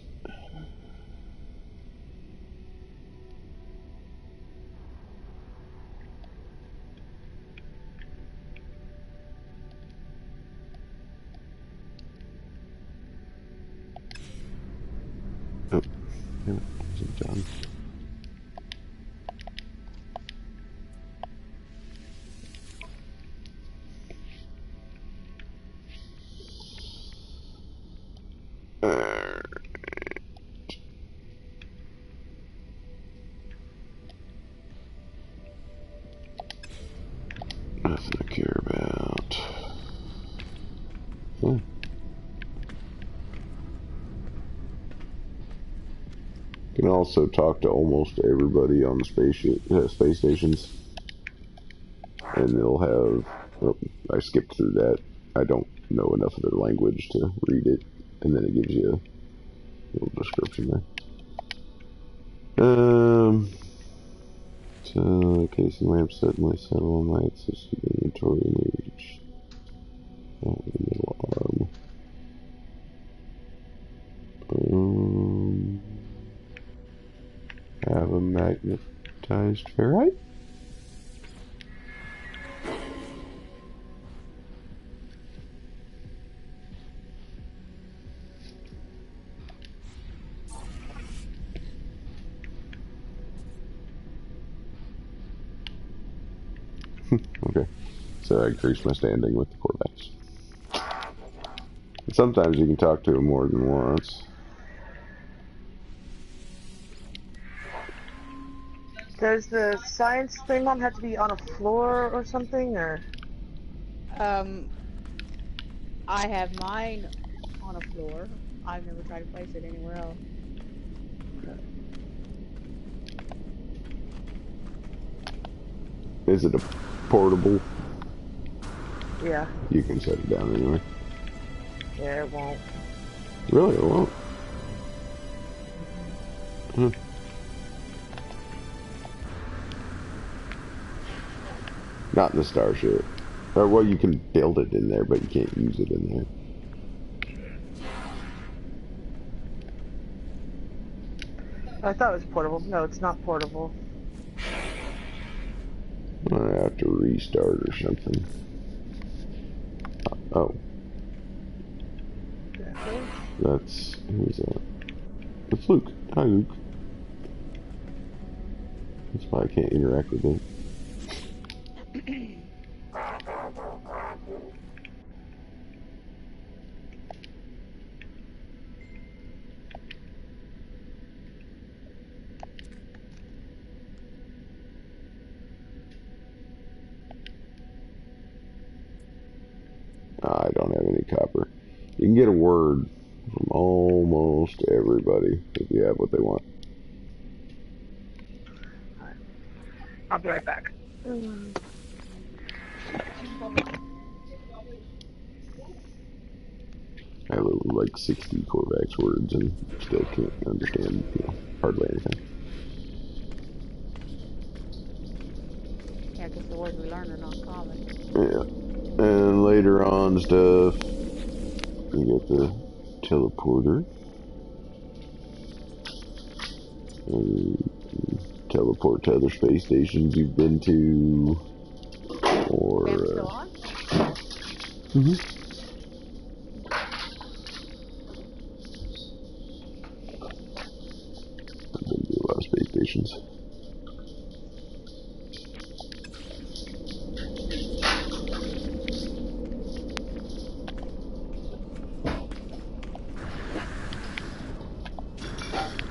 Oh, damn it, wasn't done. You can also talk to almost everybody on the space stations, and they'll have. Oh, I skipped through that. I don't know enough of their language to read it, and then it gives you a little description there. So the casing lamp suddenly settle on my existing inventory and reach. Oh, the middle arm. Have a magnetized ferrite? Okay. So I increased my standing with the Corvettes. And sometimes you can talk to them more than once. Does the science thing, Mom, have to be on a floor or something, or? I have mine on a floor. I've never tried to place it anywhere else. Is it a portable? Yeah. You can set it down anyway. Yeah, it won't. Really, it won't. Hmm. Not in the starship. Or, well, you can build it in there, but you can't use it in there. I thought it was portable. No, it's not portable. I have to restart or something. Oh. That's... Who's that? It's Luke. Hi, Luke. That's why I can't interact with him. I don't have any copper. You can get a word from almost everybody if you have what they want. I'll be right back. I have like 60 Corvax words and still can't understand, hardly anything. Yeah, because the words we learn are not common. Yeah. And later on stuff, you get the teleporter. And teleport to other space stations you've been to. Or... Bam's still on? Mm-hmm. I've been to a lot of space stations.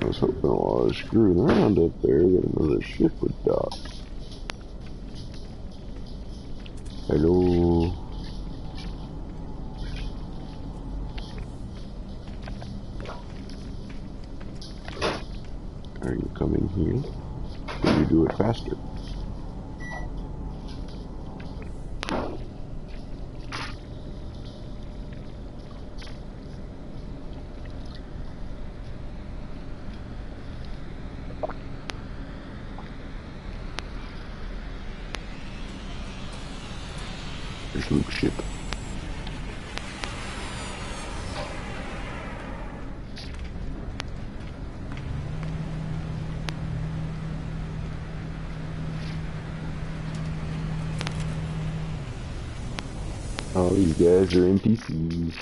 I was hoping while I was screwing around up there that another ship would dock. Hello. Are you coming here? Can you do it faster? There's Luke's ship. All these guys are NPCs.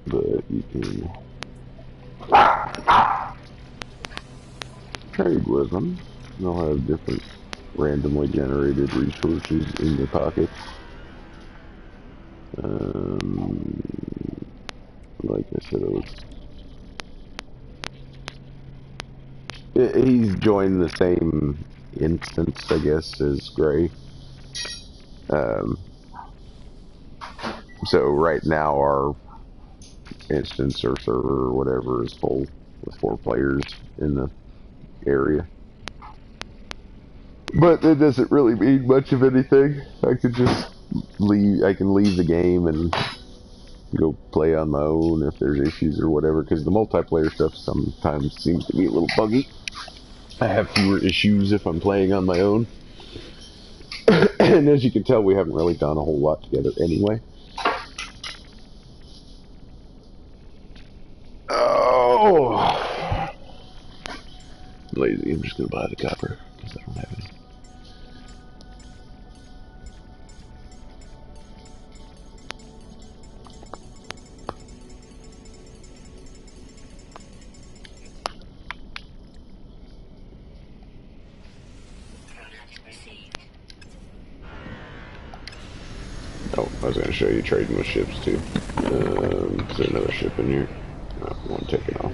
But you can trade with them. They'll have different randomly generated resources in your pockets. Like I said, he's joined the same instance, I guess, as Gray. So right now our instance or server or whatever is full with 4 players in the area. But that doesn't really mean much of anything. I could just leave. I can leave the game and go play on my own if there's issues or whatever. Because the multiplayer stuff sometimes seems to be a little buggy. I have fewer issues if I'm playing on my own. And as you can tell, we haven't really done a whole lot together anyway. Oh, I'm lazy. I'm just gonna buy the copper because I don't have any. Oh, I was gonna show you trading with ships too. Is there another ship in here? No, one taken off.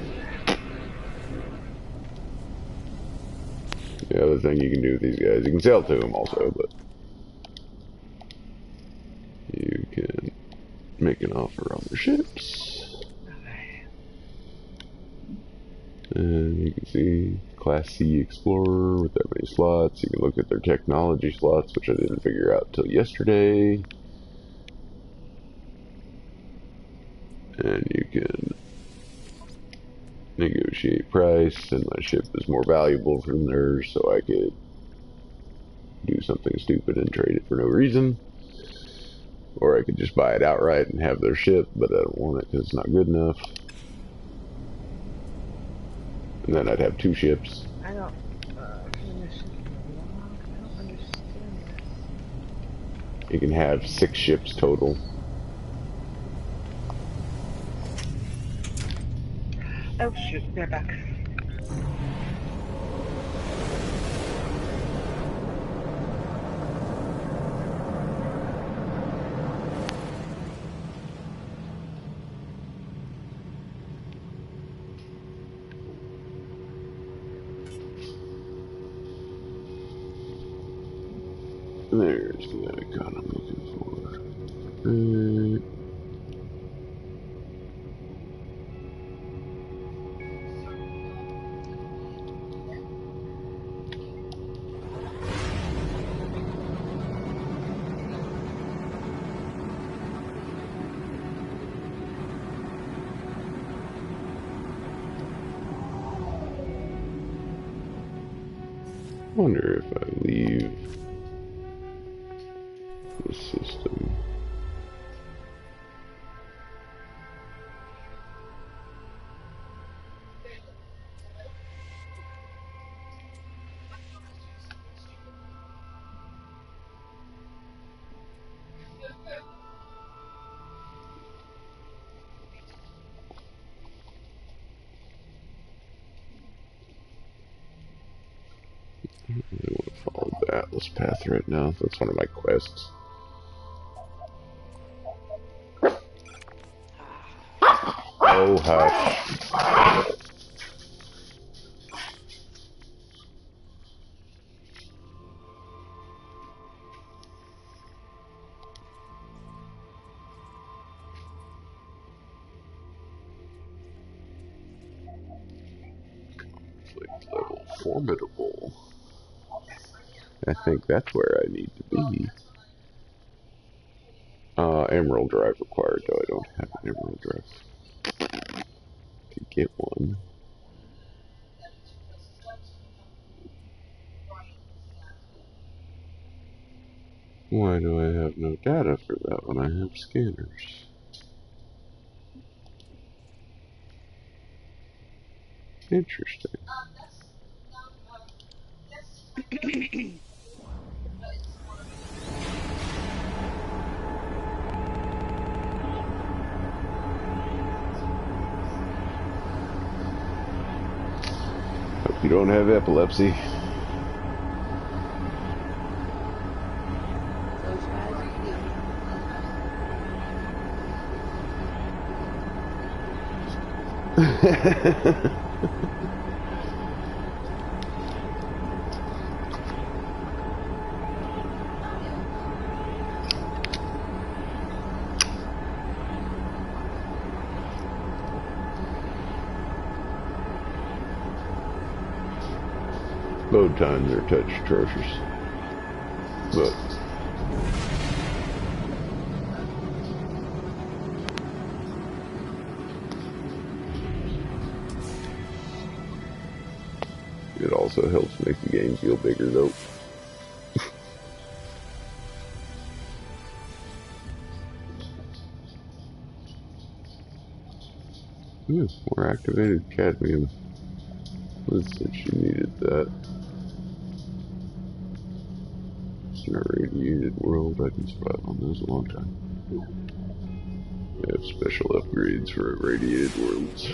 The other thing you can do with these guys, you can sell to them also, but you can make an offer on their ships. And you can see Class C Explorer with that many slots. You can look at their technology slots, which I didn't figure out till yesterday. And you can negotiate price, and my ship is more valuable from theirs, so I could do something stupid and trade it for no reason. Or I could just buy it outright and have their ship, but I don't want it because it's not good enough. And then I'd have 2 ships. I don't understand. You can have 6 ships total. Oh shoot, they're back. There's the icon I'm looking for. Wonder if I leave the system. I really want to follow the Atlas path right now. That's one of my quests. Oh, hush. Conflict level formidable. I think that's where I need to be. Emerald drive required, though I don't have an emerald drive to get one. Why do I have no data for that when I have scanners? Interesting. Hope you don't have epilepsy. Load times are touch atrocious. But it also helps make the game feel bigger though. More activated cadmium. Liz said she needed that. In a radiated world, I can survive on those a long time. They have special upgrades for irradiated worlds.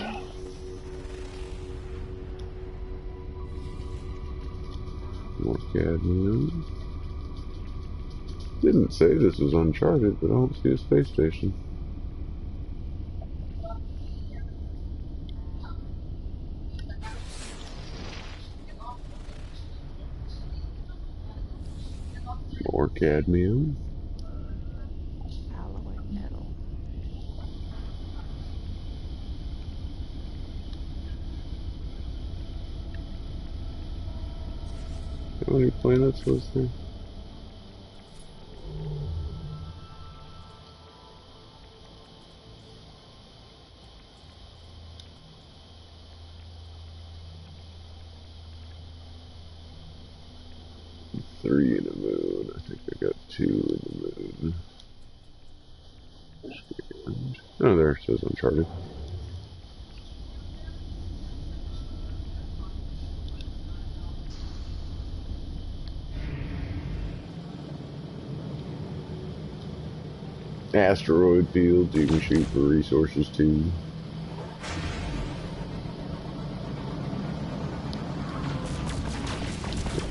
More cadmium. Didn't say this was Uncharted, but I don't see a space station. More cadmium. Alloy metal. How many planets was there? Three in the moon. I think I got 2 in the moon. Oh, there it says Uncharted. Asteroid fields, you can shoot for resources too.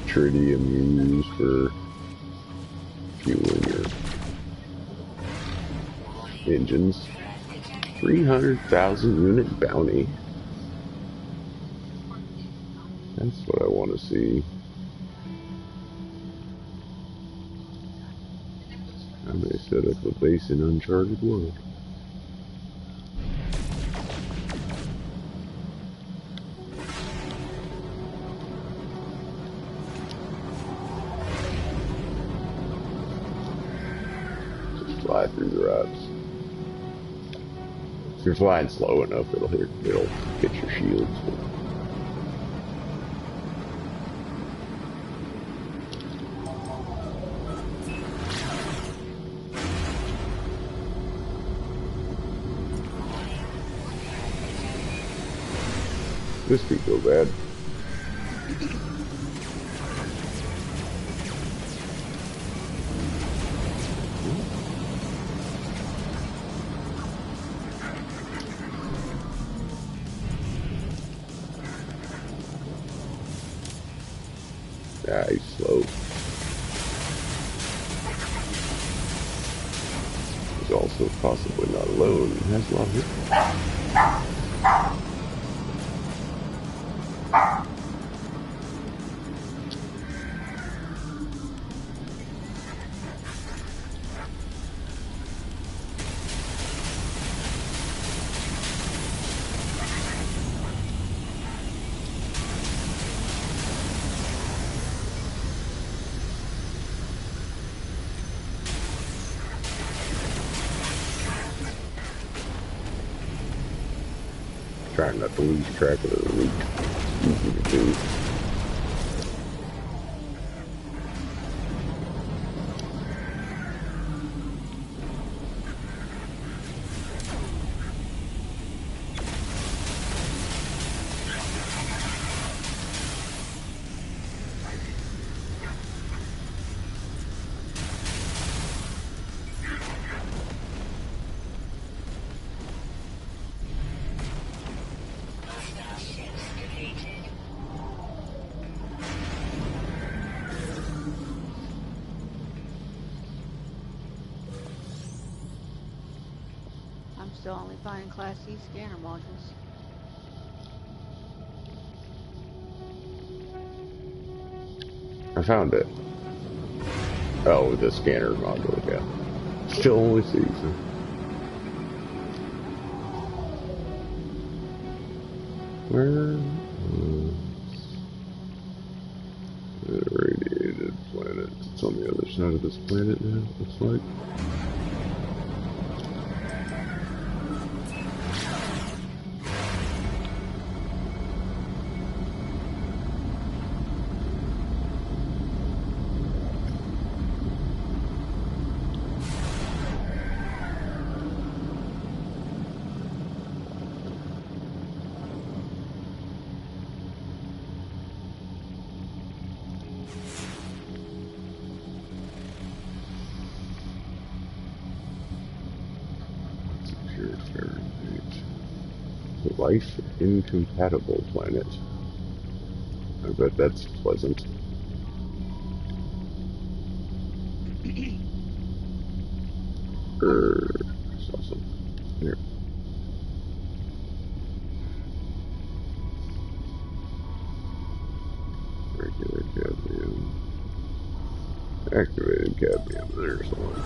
Tritium you use for fueling your engines. 300,000 unit bounty. That's what I want to see. I may set up a base in Uncharted World. Just fly through the rocks. If you're flying slow enough, it'll hit your shields. This could go bad. Ah, he's slow. He's also possibly not alone. He has a lot of hit. Trying not to lose track of the loot. It's easy to do. I'm still only finding Class C scanner modules. I found it. Oh, the scanner module, yeah. Still only season. Where? side of this planet now, looks like. Life incompatible planet. I bet that's pleasant. That's awesome. Here. Regular cadmium. Activated cadmium. There's one.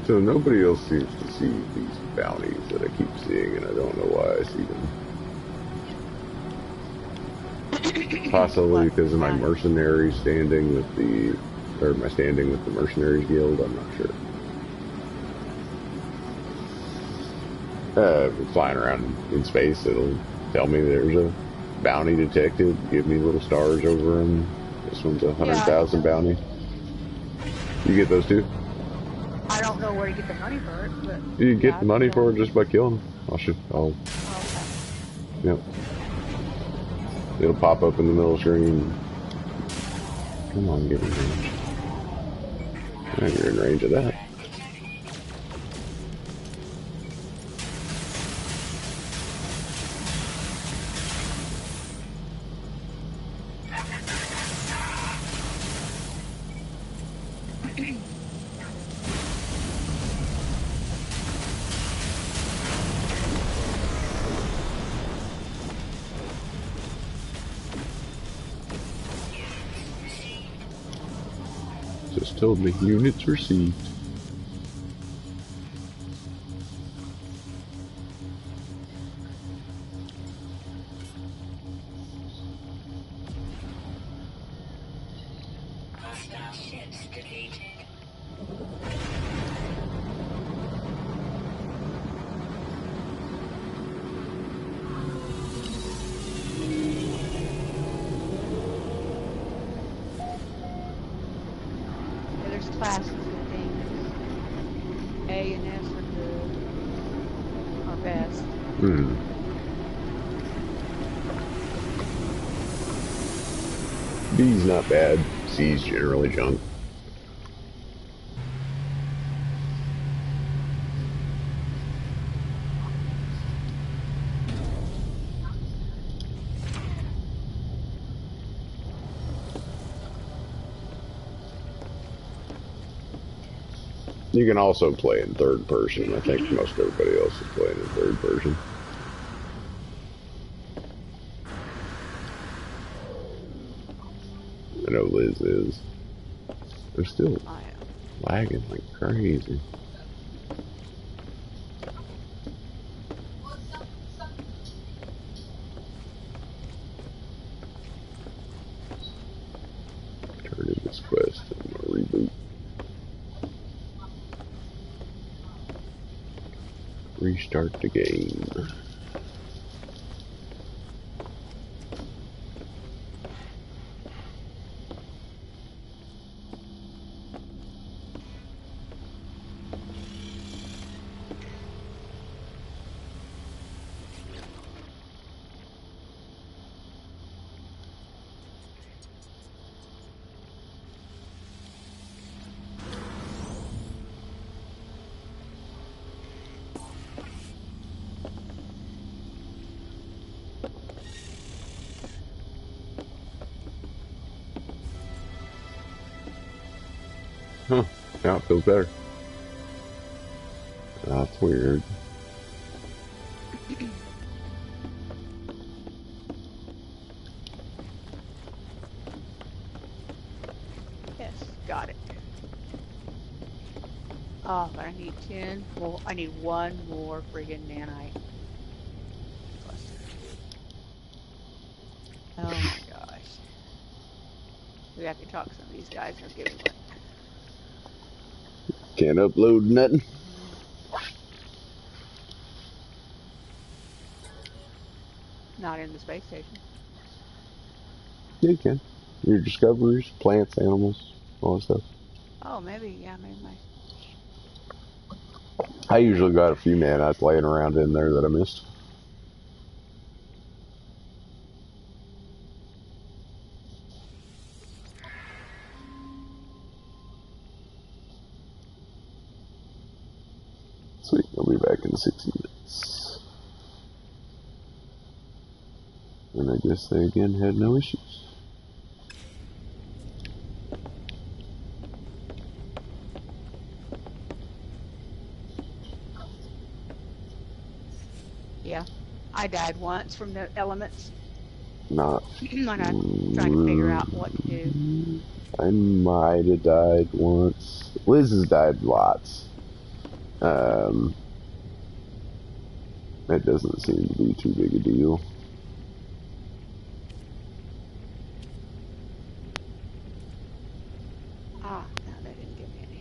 So nobody else seems to see these bounties that I keep seeing, and I don't know why I see them. Possibly because of my mercenary standing with the, or my standing with the Mercenaries Guild, I'm not sure. Flying around in space, it'll tell me there's a bounty detected, give me little stars over them. This one's 100,000 bounty. You get those too? I don't know where to get the money for it, but... You get the money for it just by killing them. I'll... Oh, okay. Yep. It'll pop up in the middle screen. Come on, get in range. Now you're in range of that. Just told me units received. Classes and things. A and S are good. Are best. B's not bad. C's generally junk. You can also play in third person. I think most everybody else is playing in third person. I know Liz is. They're still lagging like crazy. Turn in this quest and I'm gonna reboot. Restart the game. Now it feels better. That's weird. Yes, got it. Oh, but I need 10. Well, I need one more friggin' nanite cluster. Oh my gosh. We have to talk to some of these guys and they'll give me one. Can't upload nothing. Not in the space station. Yeah, you can. Your discoveries, plants, animals, all that stuff. Oh, maybe, yeah, maybe my... I usually got a few nanites laying around in there that I missed. Sweet, I'll be back in 60 minutes. And I guess they again had no issues. Yeah. I died once from the elements. Not. When I'm trying to figure out what to do. I might have died once. Liz has died lots. That doesn't seem to be too big a deal. Ah, no, they didn't give me any.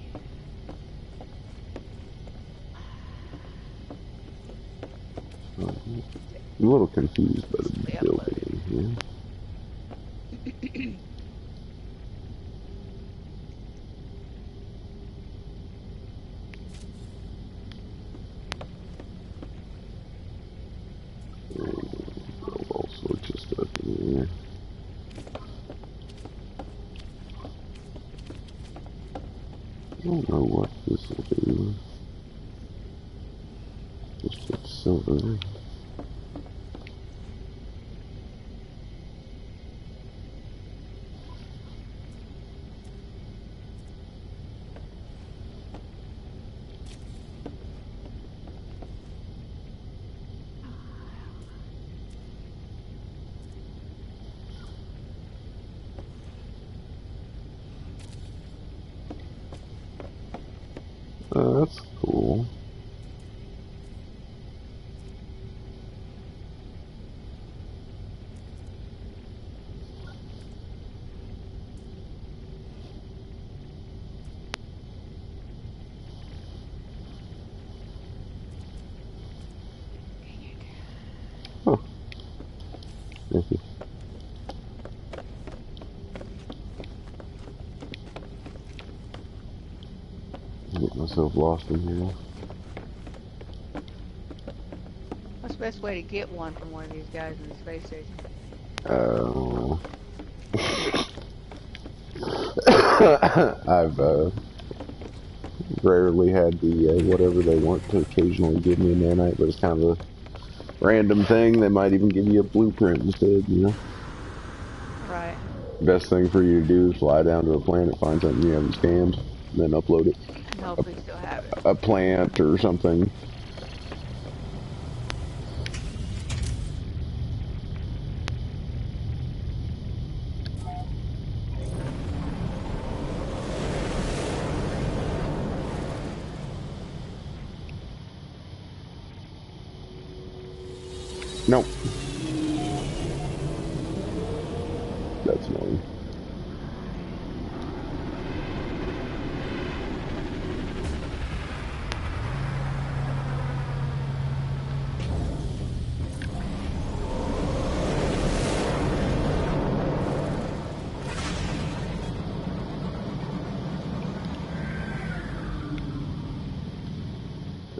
I'm a little confused by the They building here. Build all sorts of stuff in here. I don't know what this will do. Just put silver. That's cool. Huh. Thank you. Get myself lost in here. What's the best way to get one from one of these guys in the space station? I've rarely had the whatever they want to occasionally give me a nanite, but it's kind of a random thing. They might even give you a blueprint instead, you know? Right. Best thing for you to do is fly down to a planet, find something you haven't scanned, then upload it. And hopefully still have it. A plant or something. Nope. That's annoying.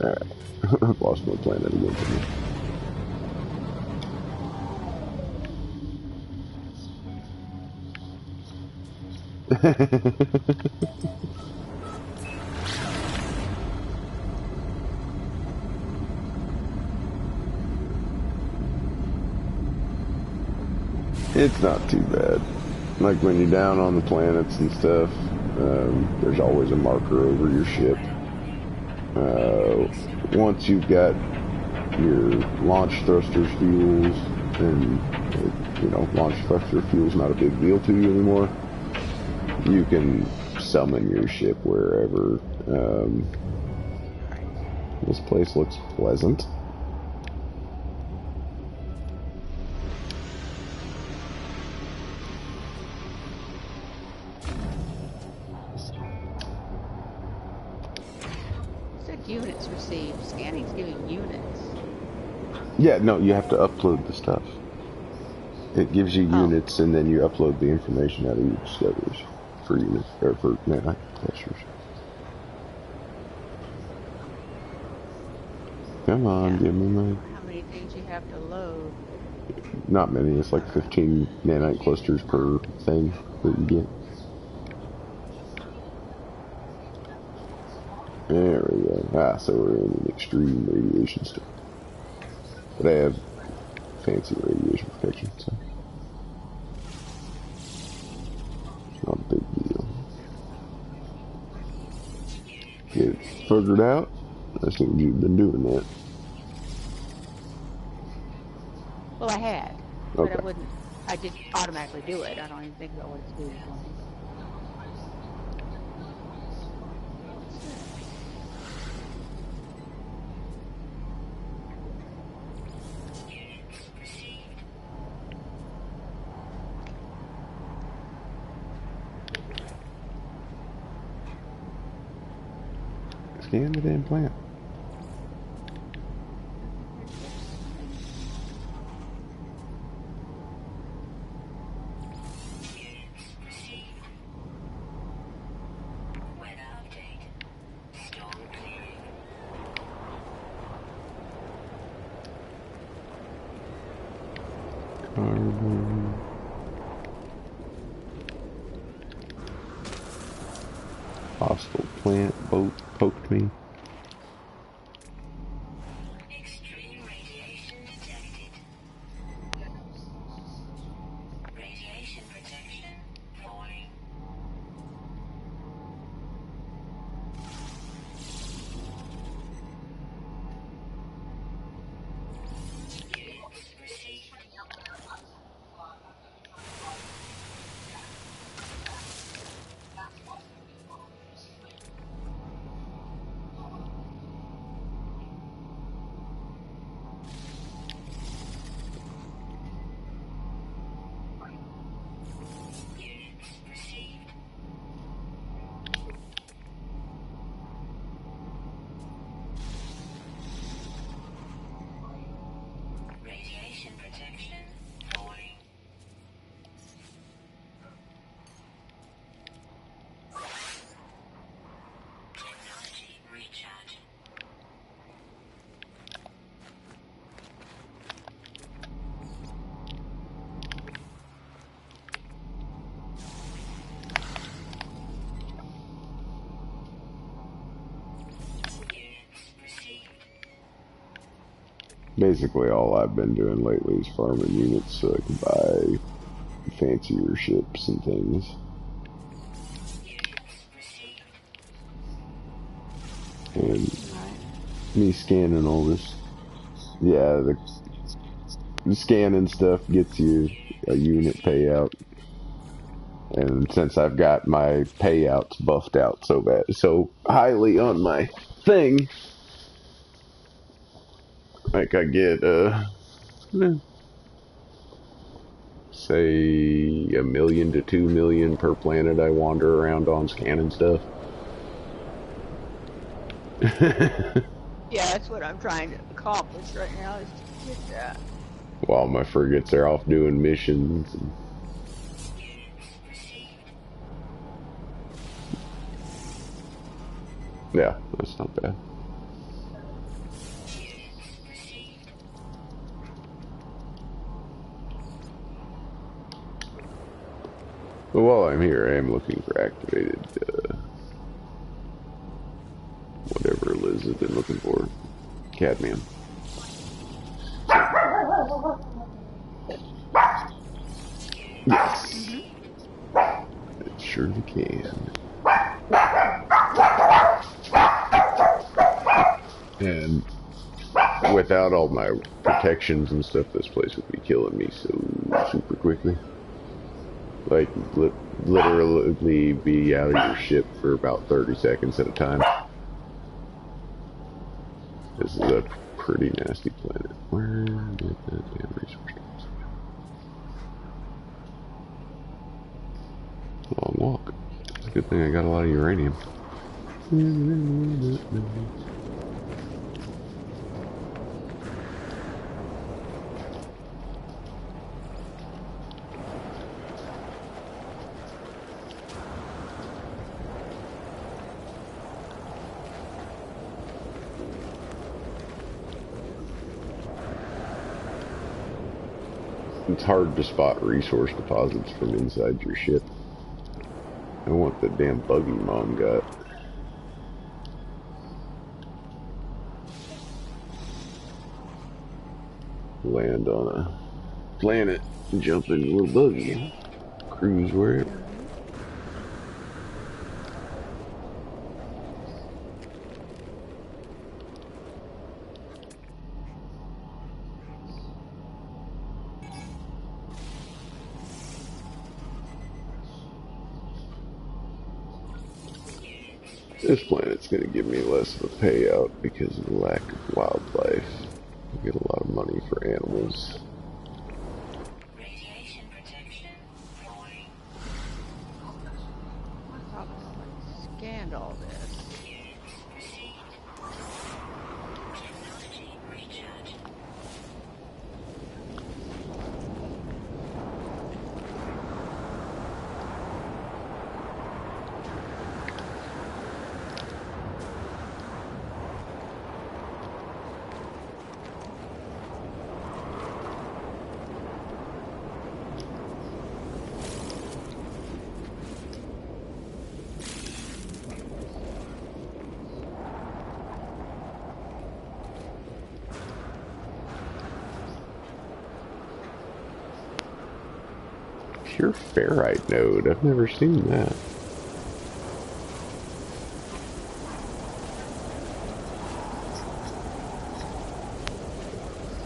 Alright. I've lost my planet again. It's not too bad. Like when you're down on the planets and stuff, There's always a marker over your ship. Once you've got your launch thrusters fuels, and launch thruster fuel's not a big deal to you anymore, you can summon your ship wherever. This place looks pleasant. Units received. Scanning's giving units. Yeah, no, you have to upload the stuff. It gives you units, and then you upload the information out of your discoveries for units, or for nanite clusters. Come on, give me my... How many things you have to load? Not many, it's like 15 nanite clusters per thing that you get. There we go. So we're in an extreme radiation state. But I have fancy radiation protection, so it's not a big deal. Get it figured out. I assume you've been doing that. Well, I had. Okay. But I didn't automatically do it. I don't even think about what it's doing for me. Scan the damn plant. Carbon. Hostile plant boat poked me. Extreme radiation detected. Radiation protection falling. Units received. Radiation protection falling. Technology recharge. Units received. Basically, all I've been doing lately is farming units so I can buy fancier ships and things. Units received. And me scanning all this. Yeah, the scanning stuff gets you a unit payout. And since I've got my payouts buffed out so highly on my thing, like I get say $1 million to $2 million per planet I wander around on scanning stuff. Yeah, that's what I'm trying to accomplish right now, is to get that. While my frigates are off doing missions. And yeah, that's not bad. But while I'm here, I am looking for activated, whatever it is that they're looking for. Cadmium. Yes. It surely can. And without all my protections and stuff, this place would be killing me so super quickly. Like, literally be out of your ship for about 30 seconds at a time. This is a pretty nasty planet. Where did the damn resource go? Long walk. It's a good thing I got a lot of uranium. It's hard to spot resource deposits from inside your ship. I want the damn buggy Mom got. Land on a planet, jump in a little buggy, cruise wherever. This planet's going to give me less of a payout because of the lack of wildlife. I get a lot of money for animals. Radiation protection falling. I probably scanned all this. Units proceed. Technology recharge. Pure ferrite node. I've never seen that.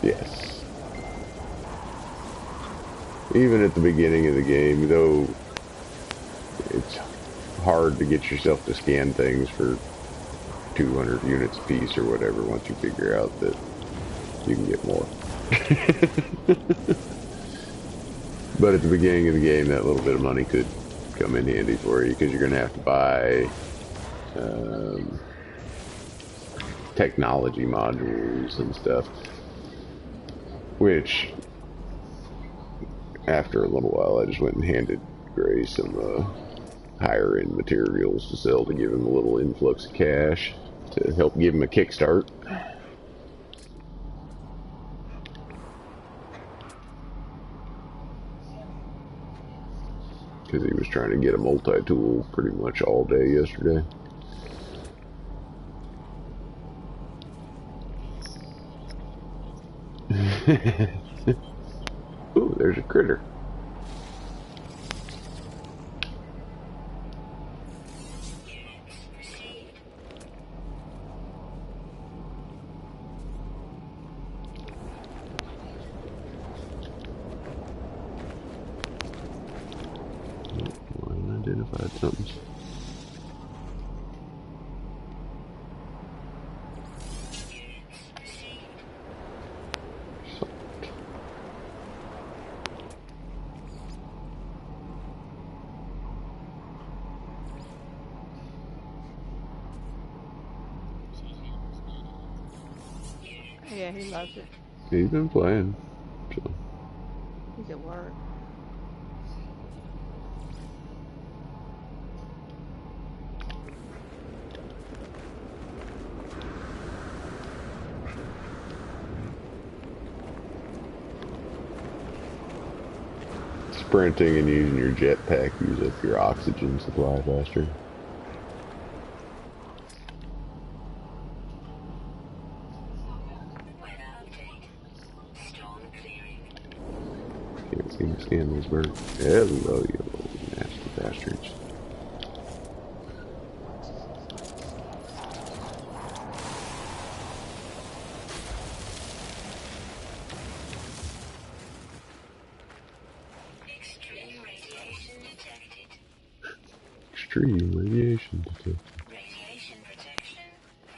Yes. Even at the beginning of the game, though it's hard to get yourself to scan things for 200 units a piece or whatever once you figure out that you can get more. But at the beginning of the game, that little bit of money could come in handy for you because you're going to have to buy technology modules and stuff, which after a little while I just went and handed Gray some higher end materials to sell to give him a little influx of cash to help give him a kickstart. Because he was trying to get a multi-tool pretty much all day yesterday. Ooh, there's a critter. Identified something. Yeah, he loves it. He's been playing. So. He's at work. Sprinting and using your jetpack use up your oxygen supply faster. Weather update. Storm clearing. Can't seem to scan those birds. Hello, you little nasty bastards. Extreme radiation detector. Radiation protection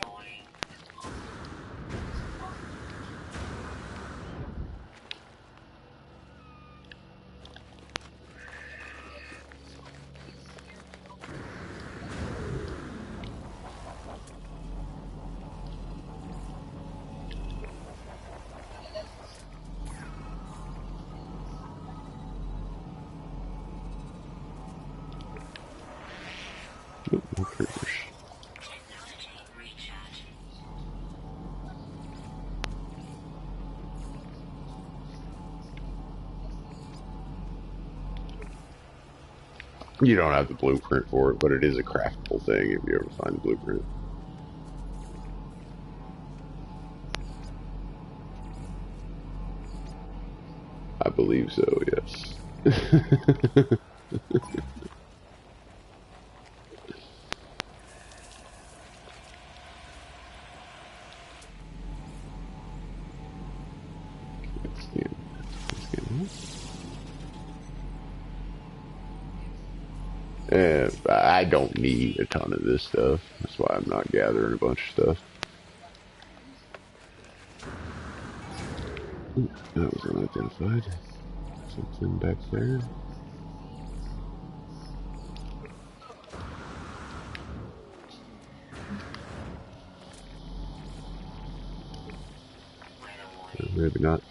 falling. Oh, no triggers. Technology recharge. You don't have the blueprint for it, but it is a craftable thing if you ever find the blueprint. I believe so, yes. And I don't need a ton of this stuff. That's why I'm not gathering a bunch of stuff. Ooh, that was unidentified. Something back there. Maybe not.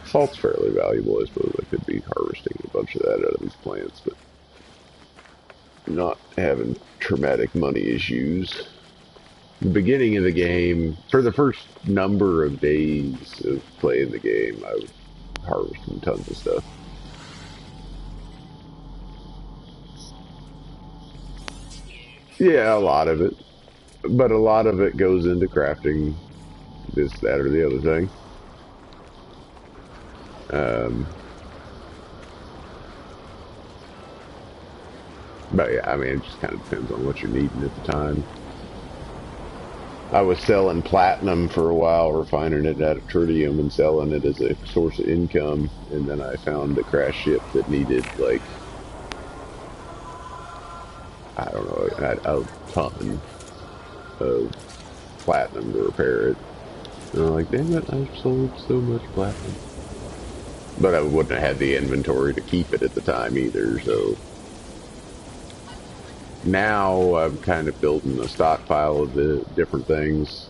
Salt's fairly valuable. I suppose I could be harvesting a bunch of that out of these plants, but not having traumatic money issues. The beginning of the game, for the first number of days of playing the game, I was harvesting tons of stuff. Yeah, a lot of it. But a lot of it goes into crafting this, that, or the other thing. But yeah, I mean, it just kind of depends on what you're needing at the time. I was selling platinum for a while, refining it out of tritium and selling it as a source of income, and then I found a crash ship that needed, like, I don't know, a ton of platinum to repair it. And I'm like, damn it, I've sold so much platinum. But I wouldn't have had the inventory to keep it at the time either, so now I'm kind of building a stockpile of the different things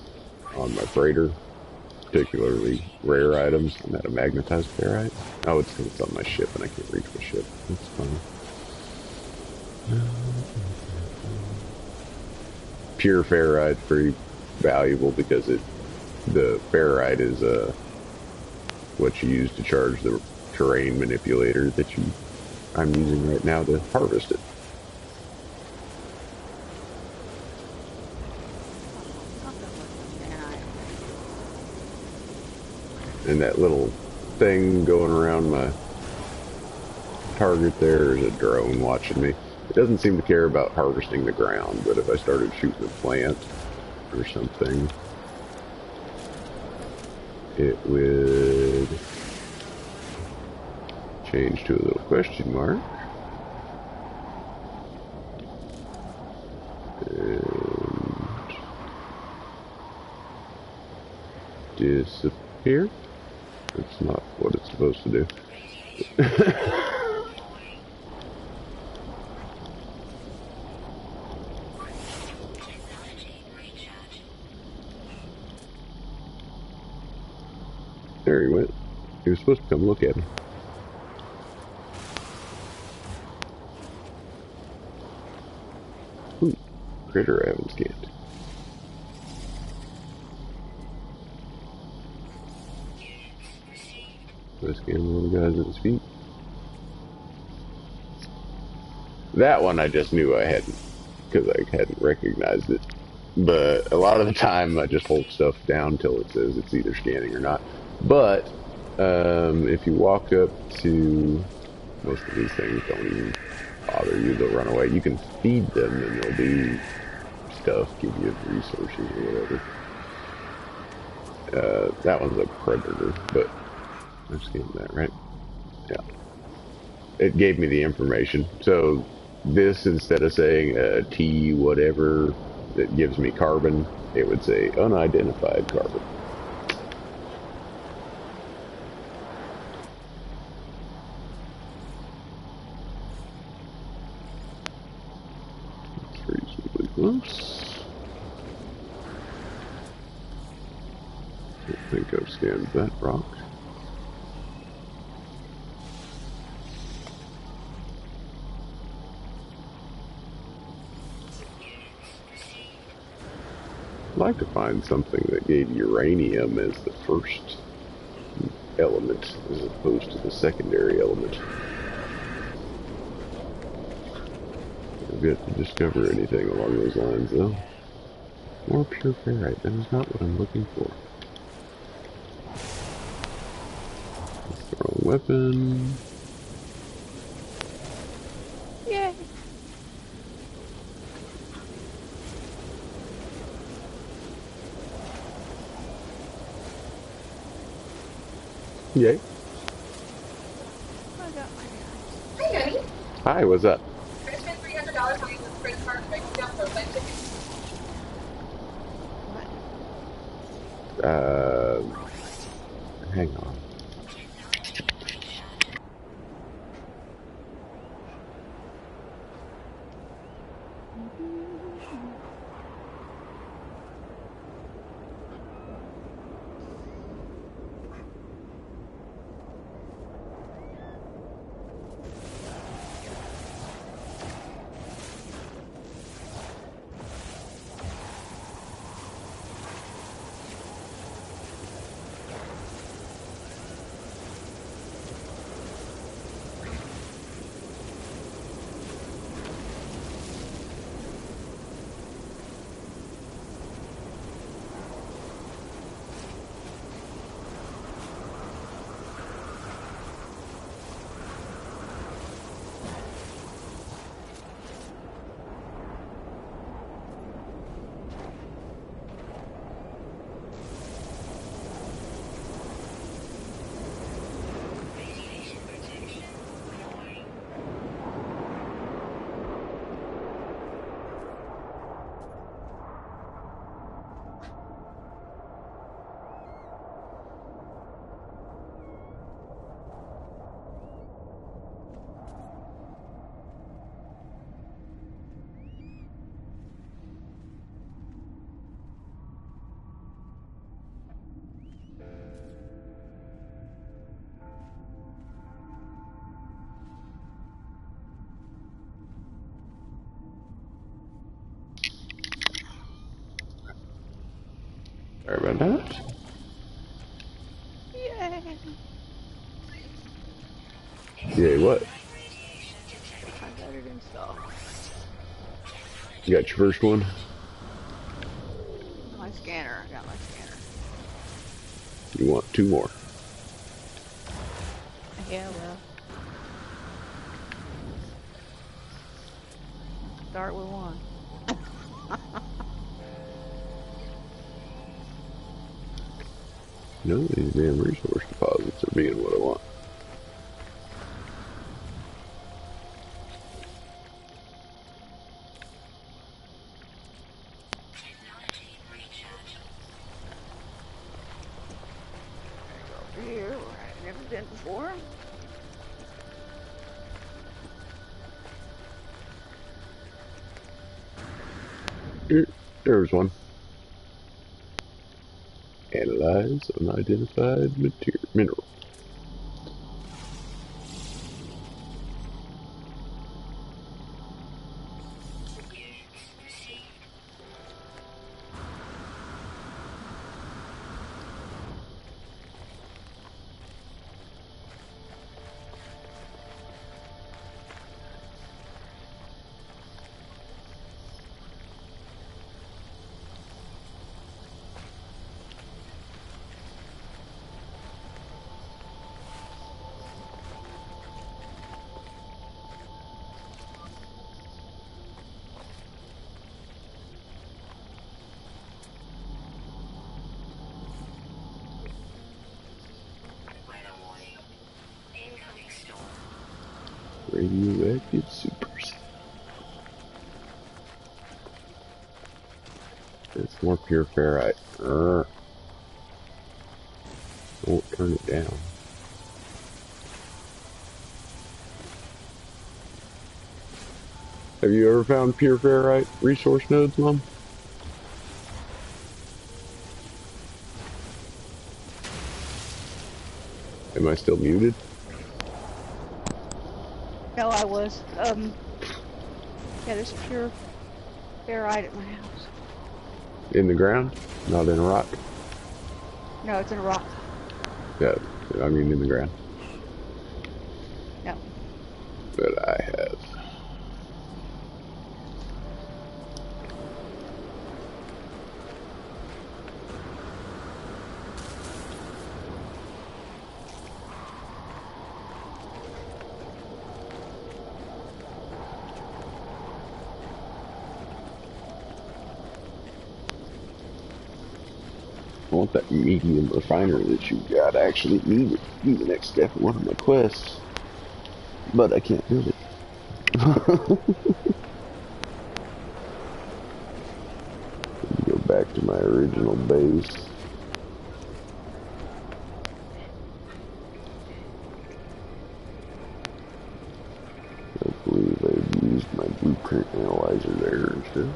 on my freighter, particularly rare items. I'm at a magnetized ferrite. Oh, it's on my ship and I can't reach my ship. That's fine. Pure ferrite, pretty valuable because the ferrite is what you use to charge the terrain manipulator that I'm using right now to harvest it. And that little thing going around my target there is a drone watching me. It doesn't seem to care about harvesting the ground, but if I started shooting a plant or something, it would change to a little question mark. And disappear. That's not what it's supposed to do. There he went. He was supposed to come look at him. Ooh, critter I haven't scanned. Let's scan one of the guys at his feet. That one I just knew I hadn't, because I hadn't recognized it. But a lot of the time I just hold stuff down till it says it's either scanning or not. But if you walk up to, most of these things don't even bother you, they'll run away. You can feed them and they'll do stuff, give you resources or whatever. That one's a predator, but I've scanned that, right? Yeah. It gave me the information. So this, instead of saying T whatever that gives me carbon, it would say unidentified carbon. It's reasonably close. I think I've scanned that rock. I'd like to find something that gave uranium as the first element as opposed to the secondary element. I've yet to discover anything along those lines, though. More pure ferrite. That is not what I'm looking for. That's the wrong weapon. Yay! Yay. I got my guy. Hey, honey. Hi, what's up? I spent $300 on this credit card and I can download my ticket. Hang on. Radiation protection going. Sorry about that. Yay! Yay, what? Radiation detected. I got it installed. You got your first one? My scanner. I got my scanner. You want two more? Yeah, well. Start with one. No, these damn resource deposits are being what I want. Technology recharge. Over here, where I've never been before. There's one. Analyze unidentified mineral. Units received. Weather warning. Incoming storm. Radioactive supers. More pure ferrite. Won't turn it down. Have you ever found pure ferrite resource nodes, Mom? Am I still muted? No, I was. Yeah, there's pure ferrite at my house. In the ground? Not in a rock? No, it's in a rock. Yeah, I mean in the ground. No. But I have. I want that medium refiner that you got. I actually need it to do the next step of one of my quests. But I can't build it. Go back to my original base. I believe I used my blueprint analyzer there and stuff.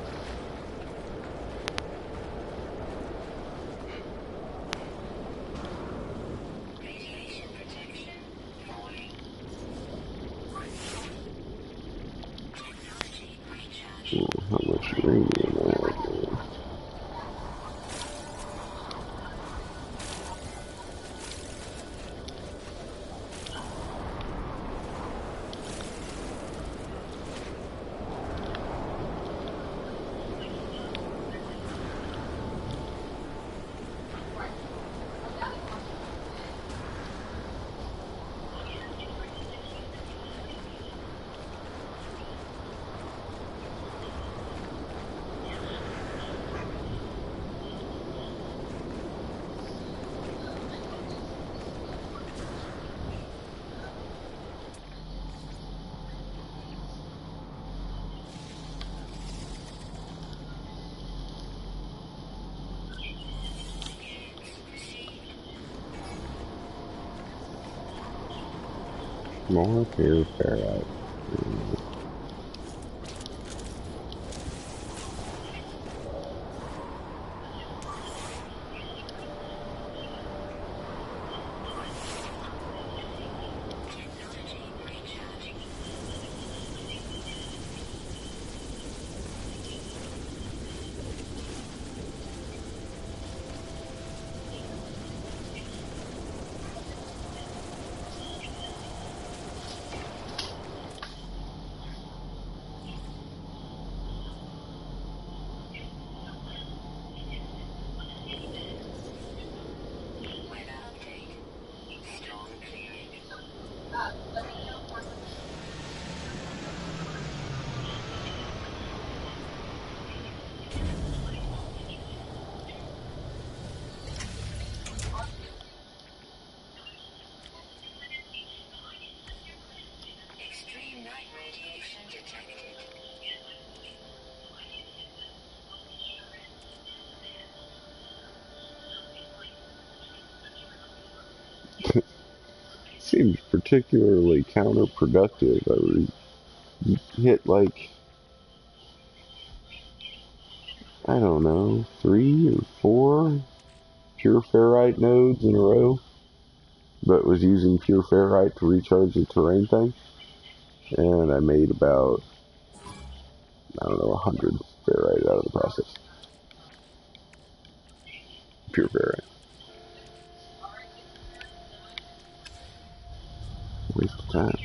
Radiation protection falling. Technology recharging. Oh, how much uranium I have now. More pure ferrite. Technology recharging. Weather update. Storm clearing. Extreme night radiation detected. Seems particularly counterproductive. Hit like, I don't know, 3 or 4 pure ferrite nodes in a row, but was using pure ferrite to recharge the terrain thing. And I made about, I don't know, 100 ferrite out of the process. Pure ferrite. Waste of time.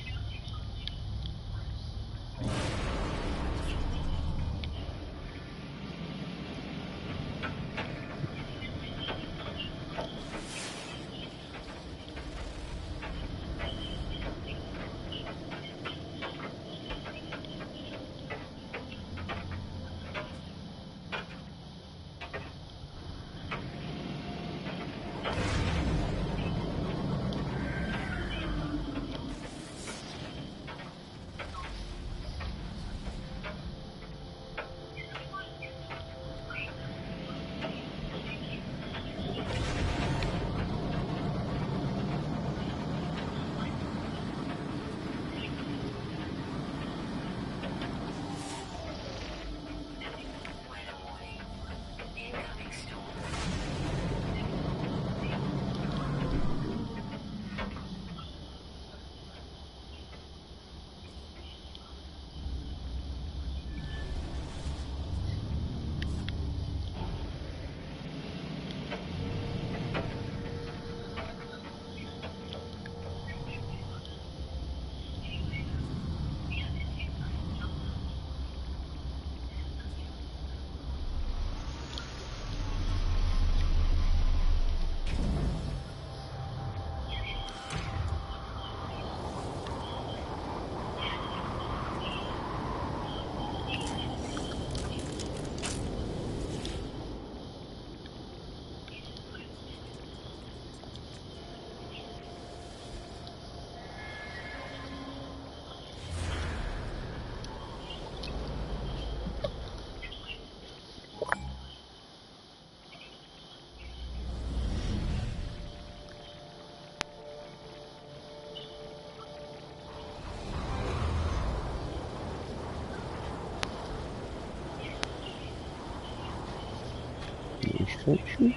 Manufacturers?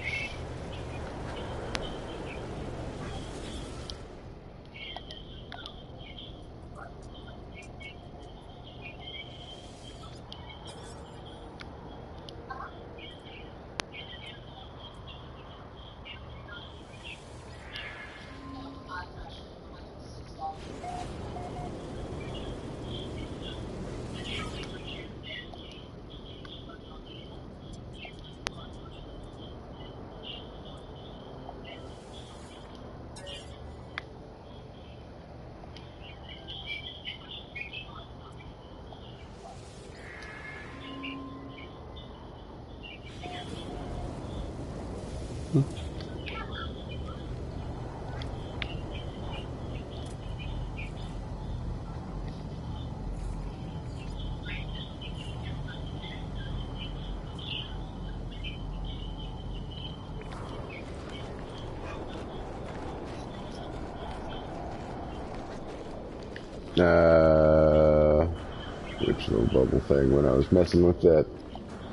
Which little bubble thing when I was messing with that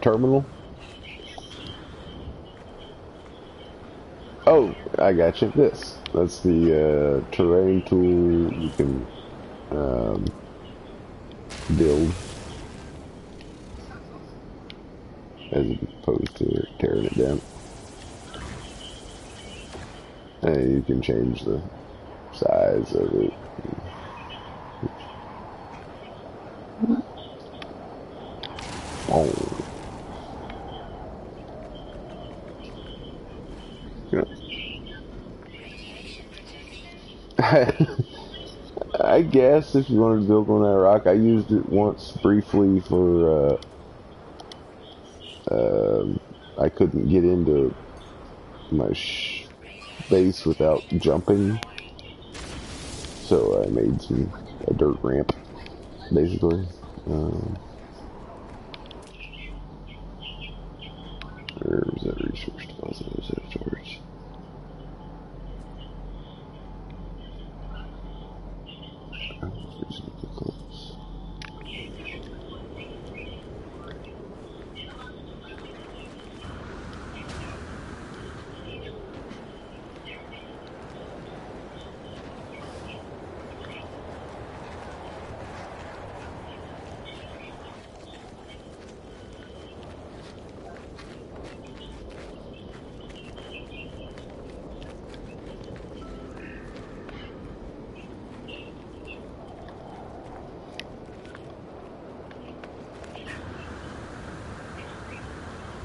terminal? Oh, I got you. That's the terrain tool you can build as opposed to tearing it down. And you can change the size of it. Oh. Yeah. I guess if you wanted to build on that rock, I used it once briefly for, I couldn't get into my base without jumping, so I made a dirt ramp, basically. Where was that resource deposit? Was that storage? Reasonably close.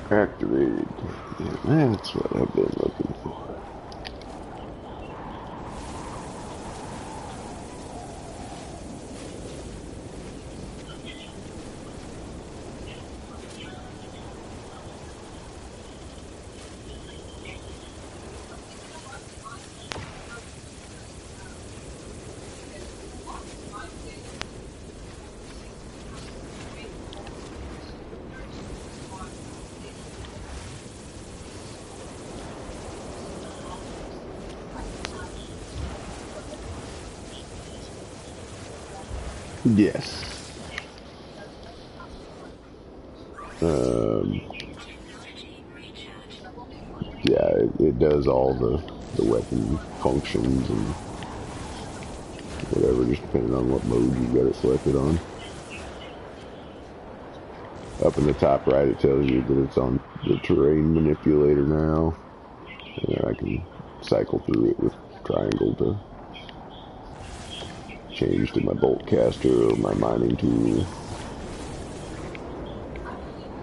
Activated. Yeah, that's what I've been looking for. Yes. Yeah, it does all the weapon functions and whatever, just depending on what mode you got it selected on. Up in the top right, it tells you that it's on the terrain manipulator now. And then I can cycle through it with triangle to change to my bolt caster or my mining tool.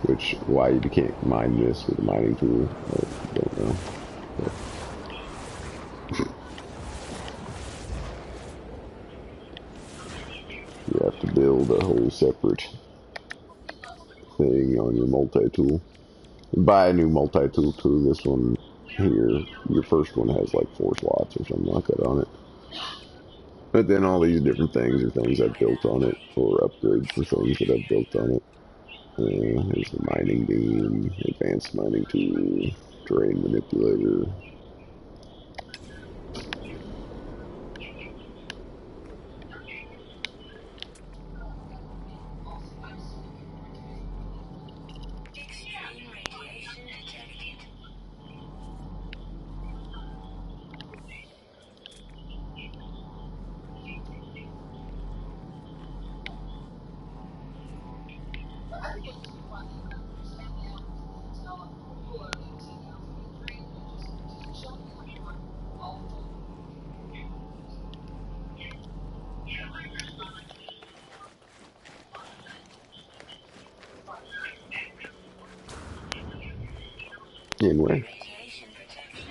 Which, why you can't mine this with a mining tool, I don't know. But you have to build a whole separate thing on your multi-tool. Buy a new multi-tool too. This one here, your first one has like 4 slots or something like that on it. But then all these different things are things I've built on it, or upgrades for things that I've built on it. There's the mining beam, advanced mining tool, terrain manipulator. Extreme radiation detected. In where? Radiation protection.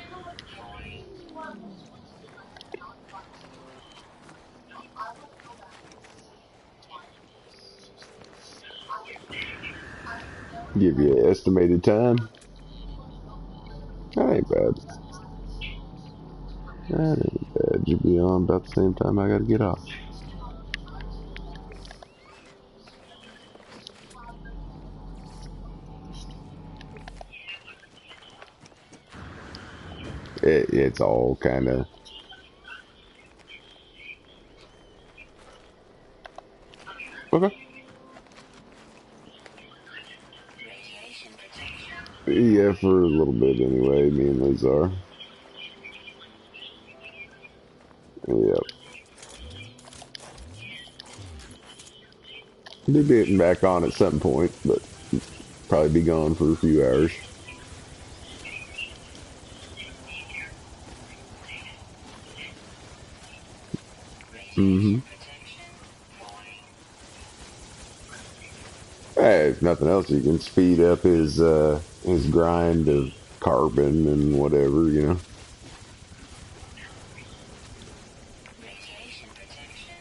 Give you an estimated time. That ain't bad. That ain't bad. You'll be on about the same time I gotta get off. It's all kind of... Okay. Radiation protection. Yeah, for a little bit anyway, me and Liz are. Yep. Be getting back on at some point, but probably be gone for a few hours. Mm-hmm. Radiation protection. Hey, if nothing else, you can speed up his grind of carbon and whatever, you know. Radiation protection.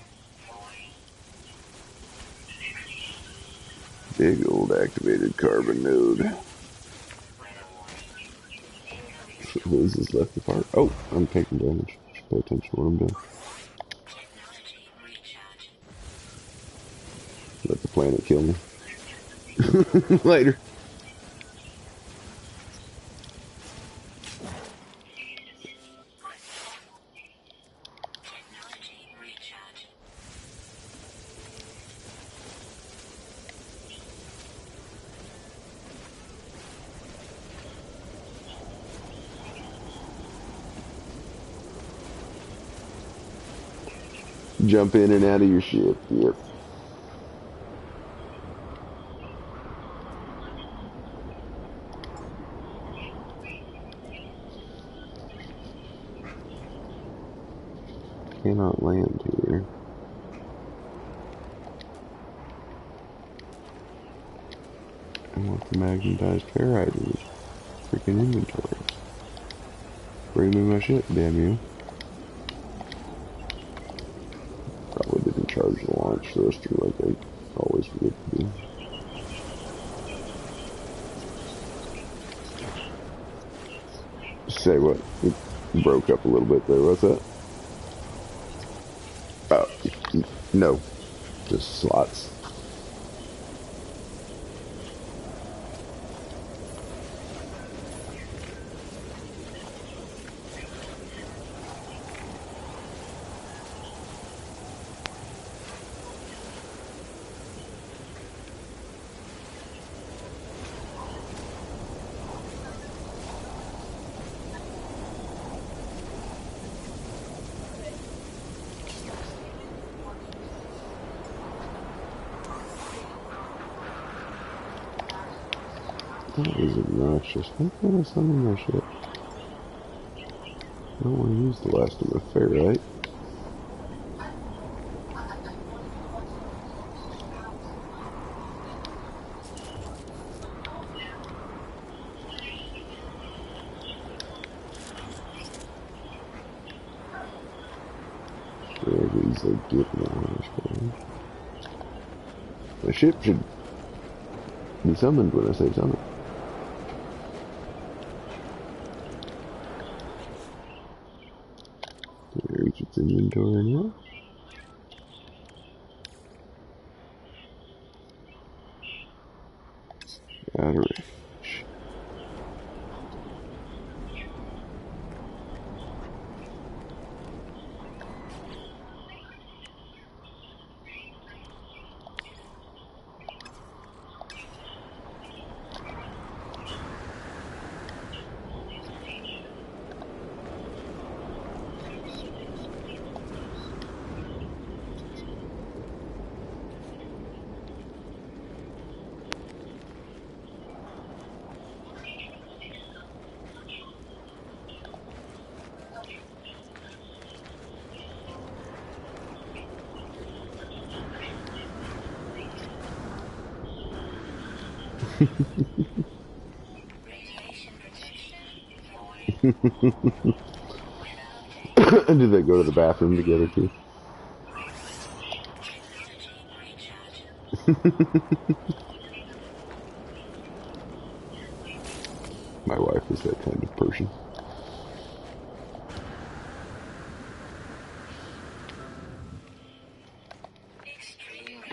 Big old activated carbon node. Weather warning. Incoming storm. Liz is left apart. Oh, I'm taking damage. Should pay attention to what I'm doing. Technology recharge. Let the planet kill me. Later. Technology recharge. Jump in and out of your ship. Yep. Cannot land here. I want the magnetized ferrite in freaking inventory. Bring me my ship, damn you. Probably didn't charge the launch thruster like I always forget to do. Say what? It broke up a little bit there. What's that? Oh, no. Just slots. That is obnoxious. Why can't I summon my ship? I don't want to use the last of the ferrite. Sure, I could easily get my ship should be summoned when I say summon. Can I reach its inventory now? Out of range. Radiation protection. Do they go to the bathroom together too? My wife is that kind of person.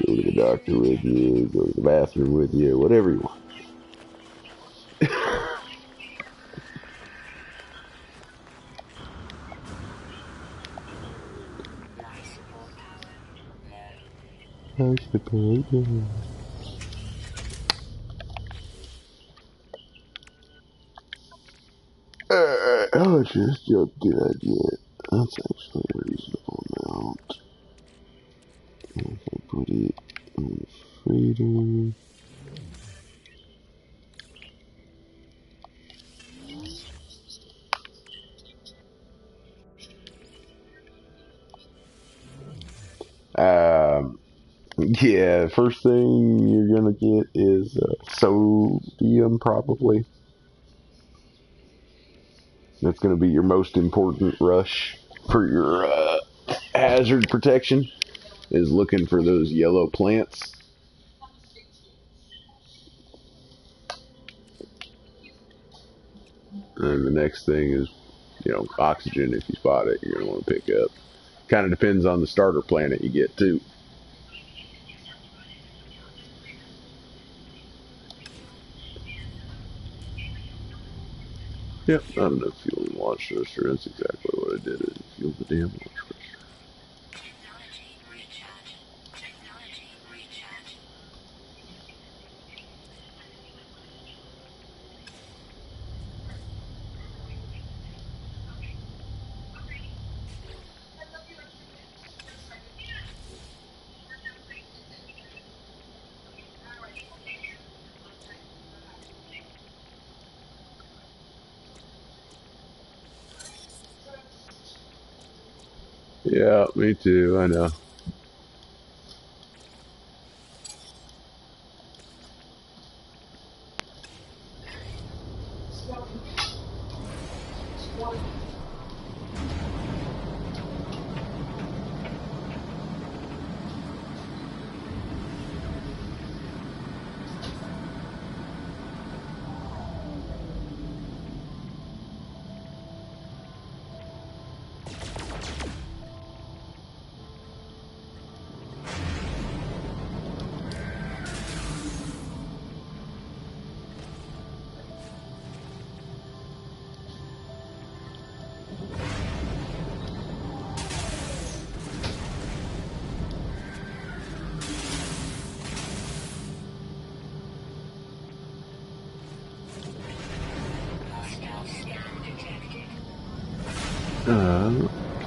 Go to the doctor with you, go to the bathroom with you, whatever you want. I suppose. How much is junk did I get? That's actually a reasonable amount. If I put it on freedom. Yeah, first thing you're gonna get is sodium, probably. That's gonna be your most important rush for your hazard protection, is looking for those yellow plants. And the next thing is, oxygen. If you spot it, you're gonna want to pick up. Kind of depends on the starter planet you get too. Yep, not enough fuel and launch thruster. That's exactly what I did. Is fuel the damn launch thruster. Yeah, me too. I know.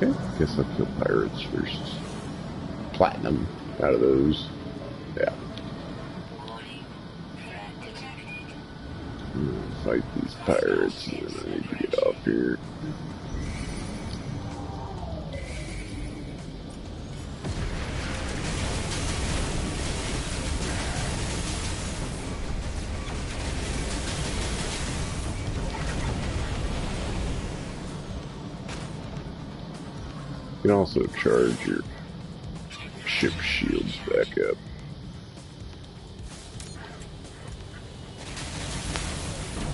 Okay. Guess I'll kill pirates first. Platinum out of those. Yeah. Fight these pirates, and then I need to get off here. You can also charge your ship shields back up.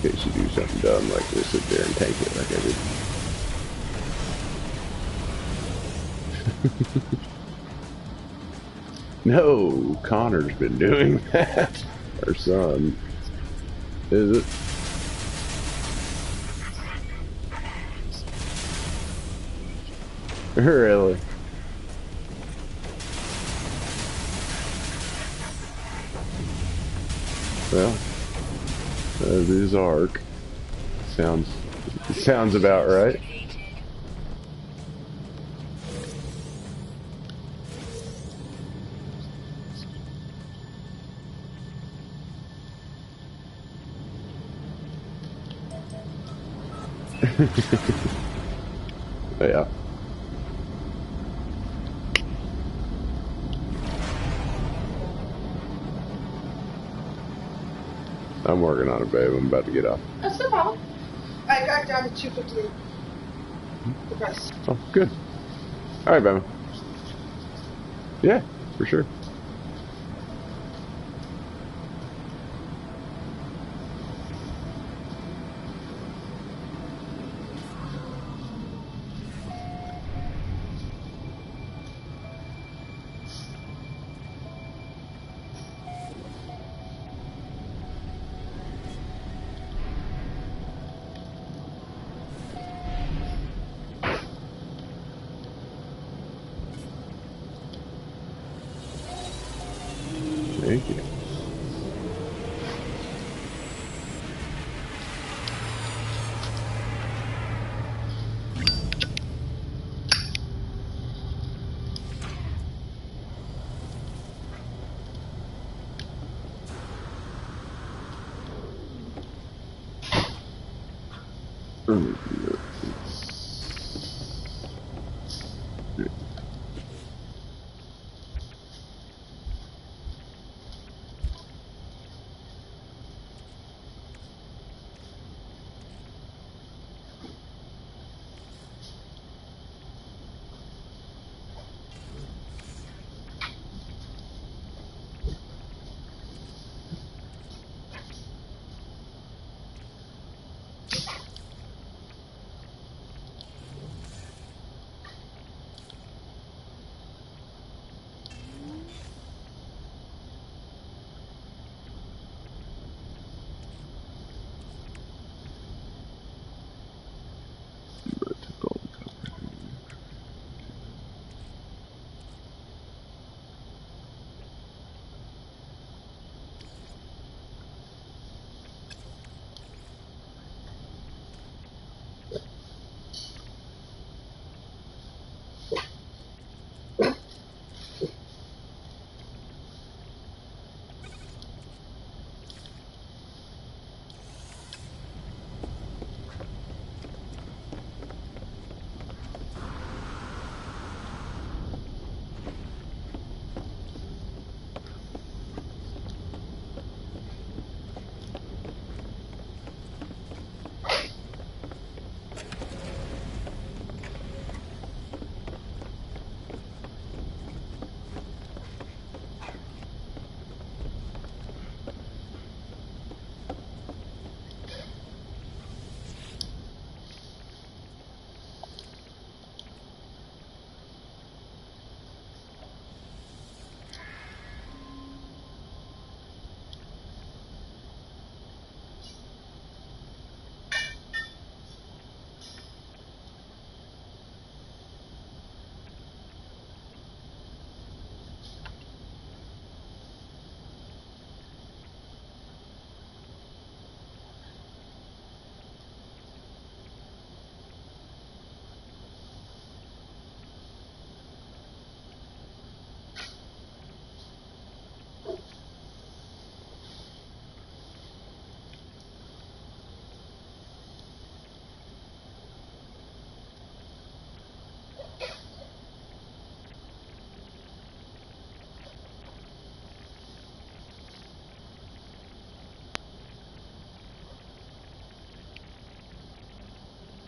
In case you do something dumb like this, sit there and tank it like I did. No, Connor's been doing that. Our son. Is it? Really? Well, this arc sounds about right. Yeah. I'm working on it, babe. I'm about to get off. That's no problem. I got down to 258. The price. Oh, good. All right, Batman. Yeah, for sure. Thank you. Oh, I took all the copper.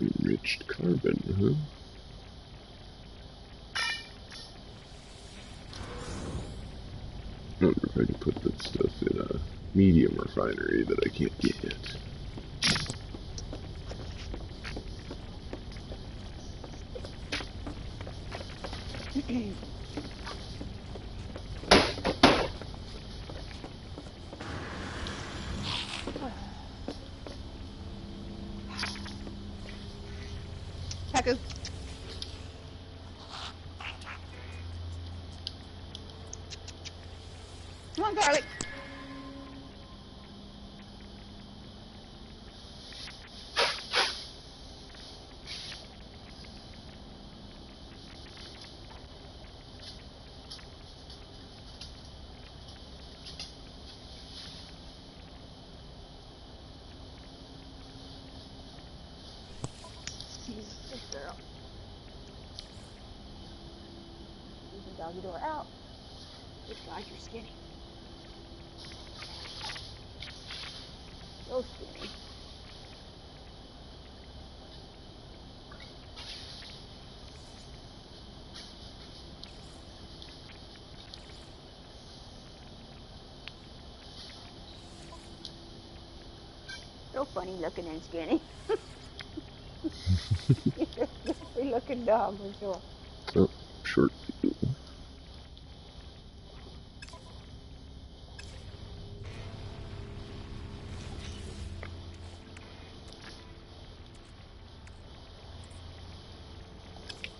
Enriched carbon, huh? I wonder if I can put that stuff in a medium refinery that I can't get yet. Paku. Come on, garlic. This girl. Leave the doggy door out. Good God, you're skinny. So skinny. so funny looking and skinny. You're a goofy looking dog for sure. Oh, short deal.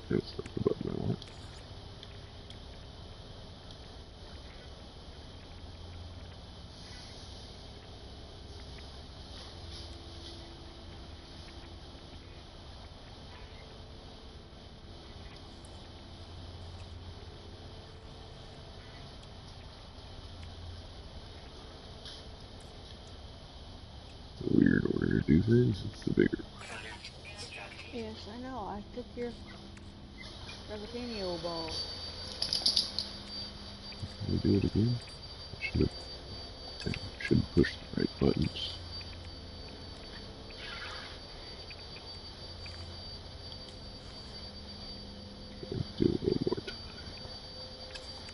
That's not the button I want. The weird order to do things. It's the bigger. Yes, I know. I took your Rabatino ball. Can we do it again? Should have pushed the right buttons. Let's do it one more time.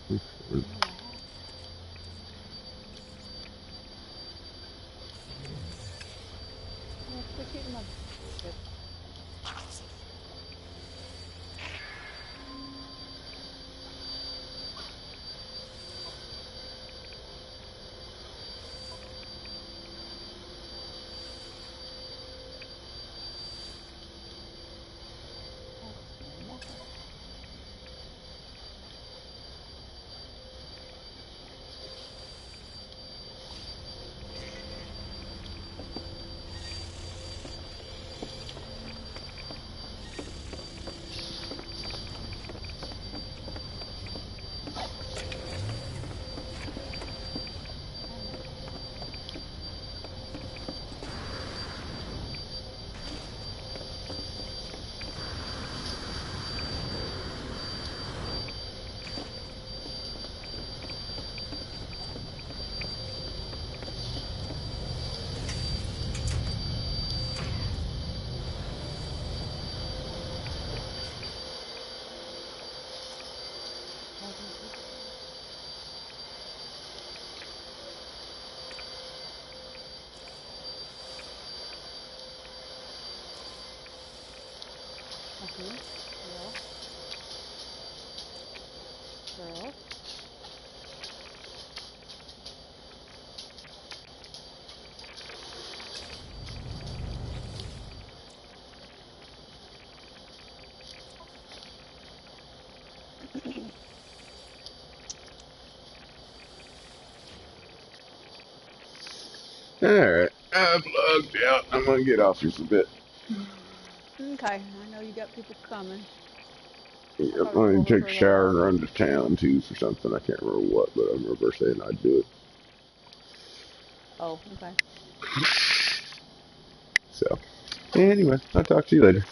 Oh, I have. Yeah, quit hitting my shit. That's normal. Okay. Girl. Girl. Alright, I'm logged out. I'm gonna get off here for a bit. Okay, I know you got people coming. I'll Yep, probably I'm pull gonna her take a further shower off. and run to town too for something. I can't remember what, but I remember saying I'd do it. Oh, okay. So, anyway, I'll talk to you later.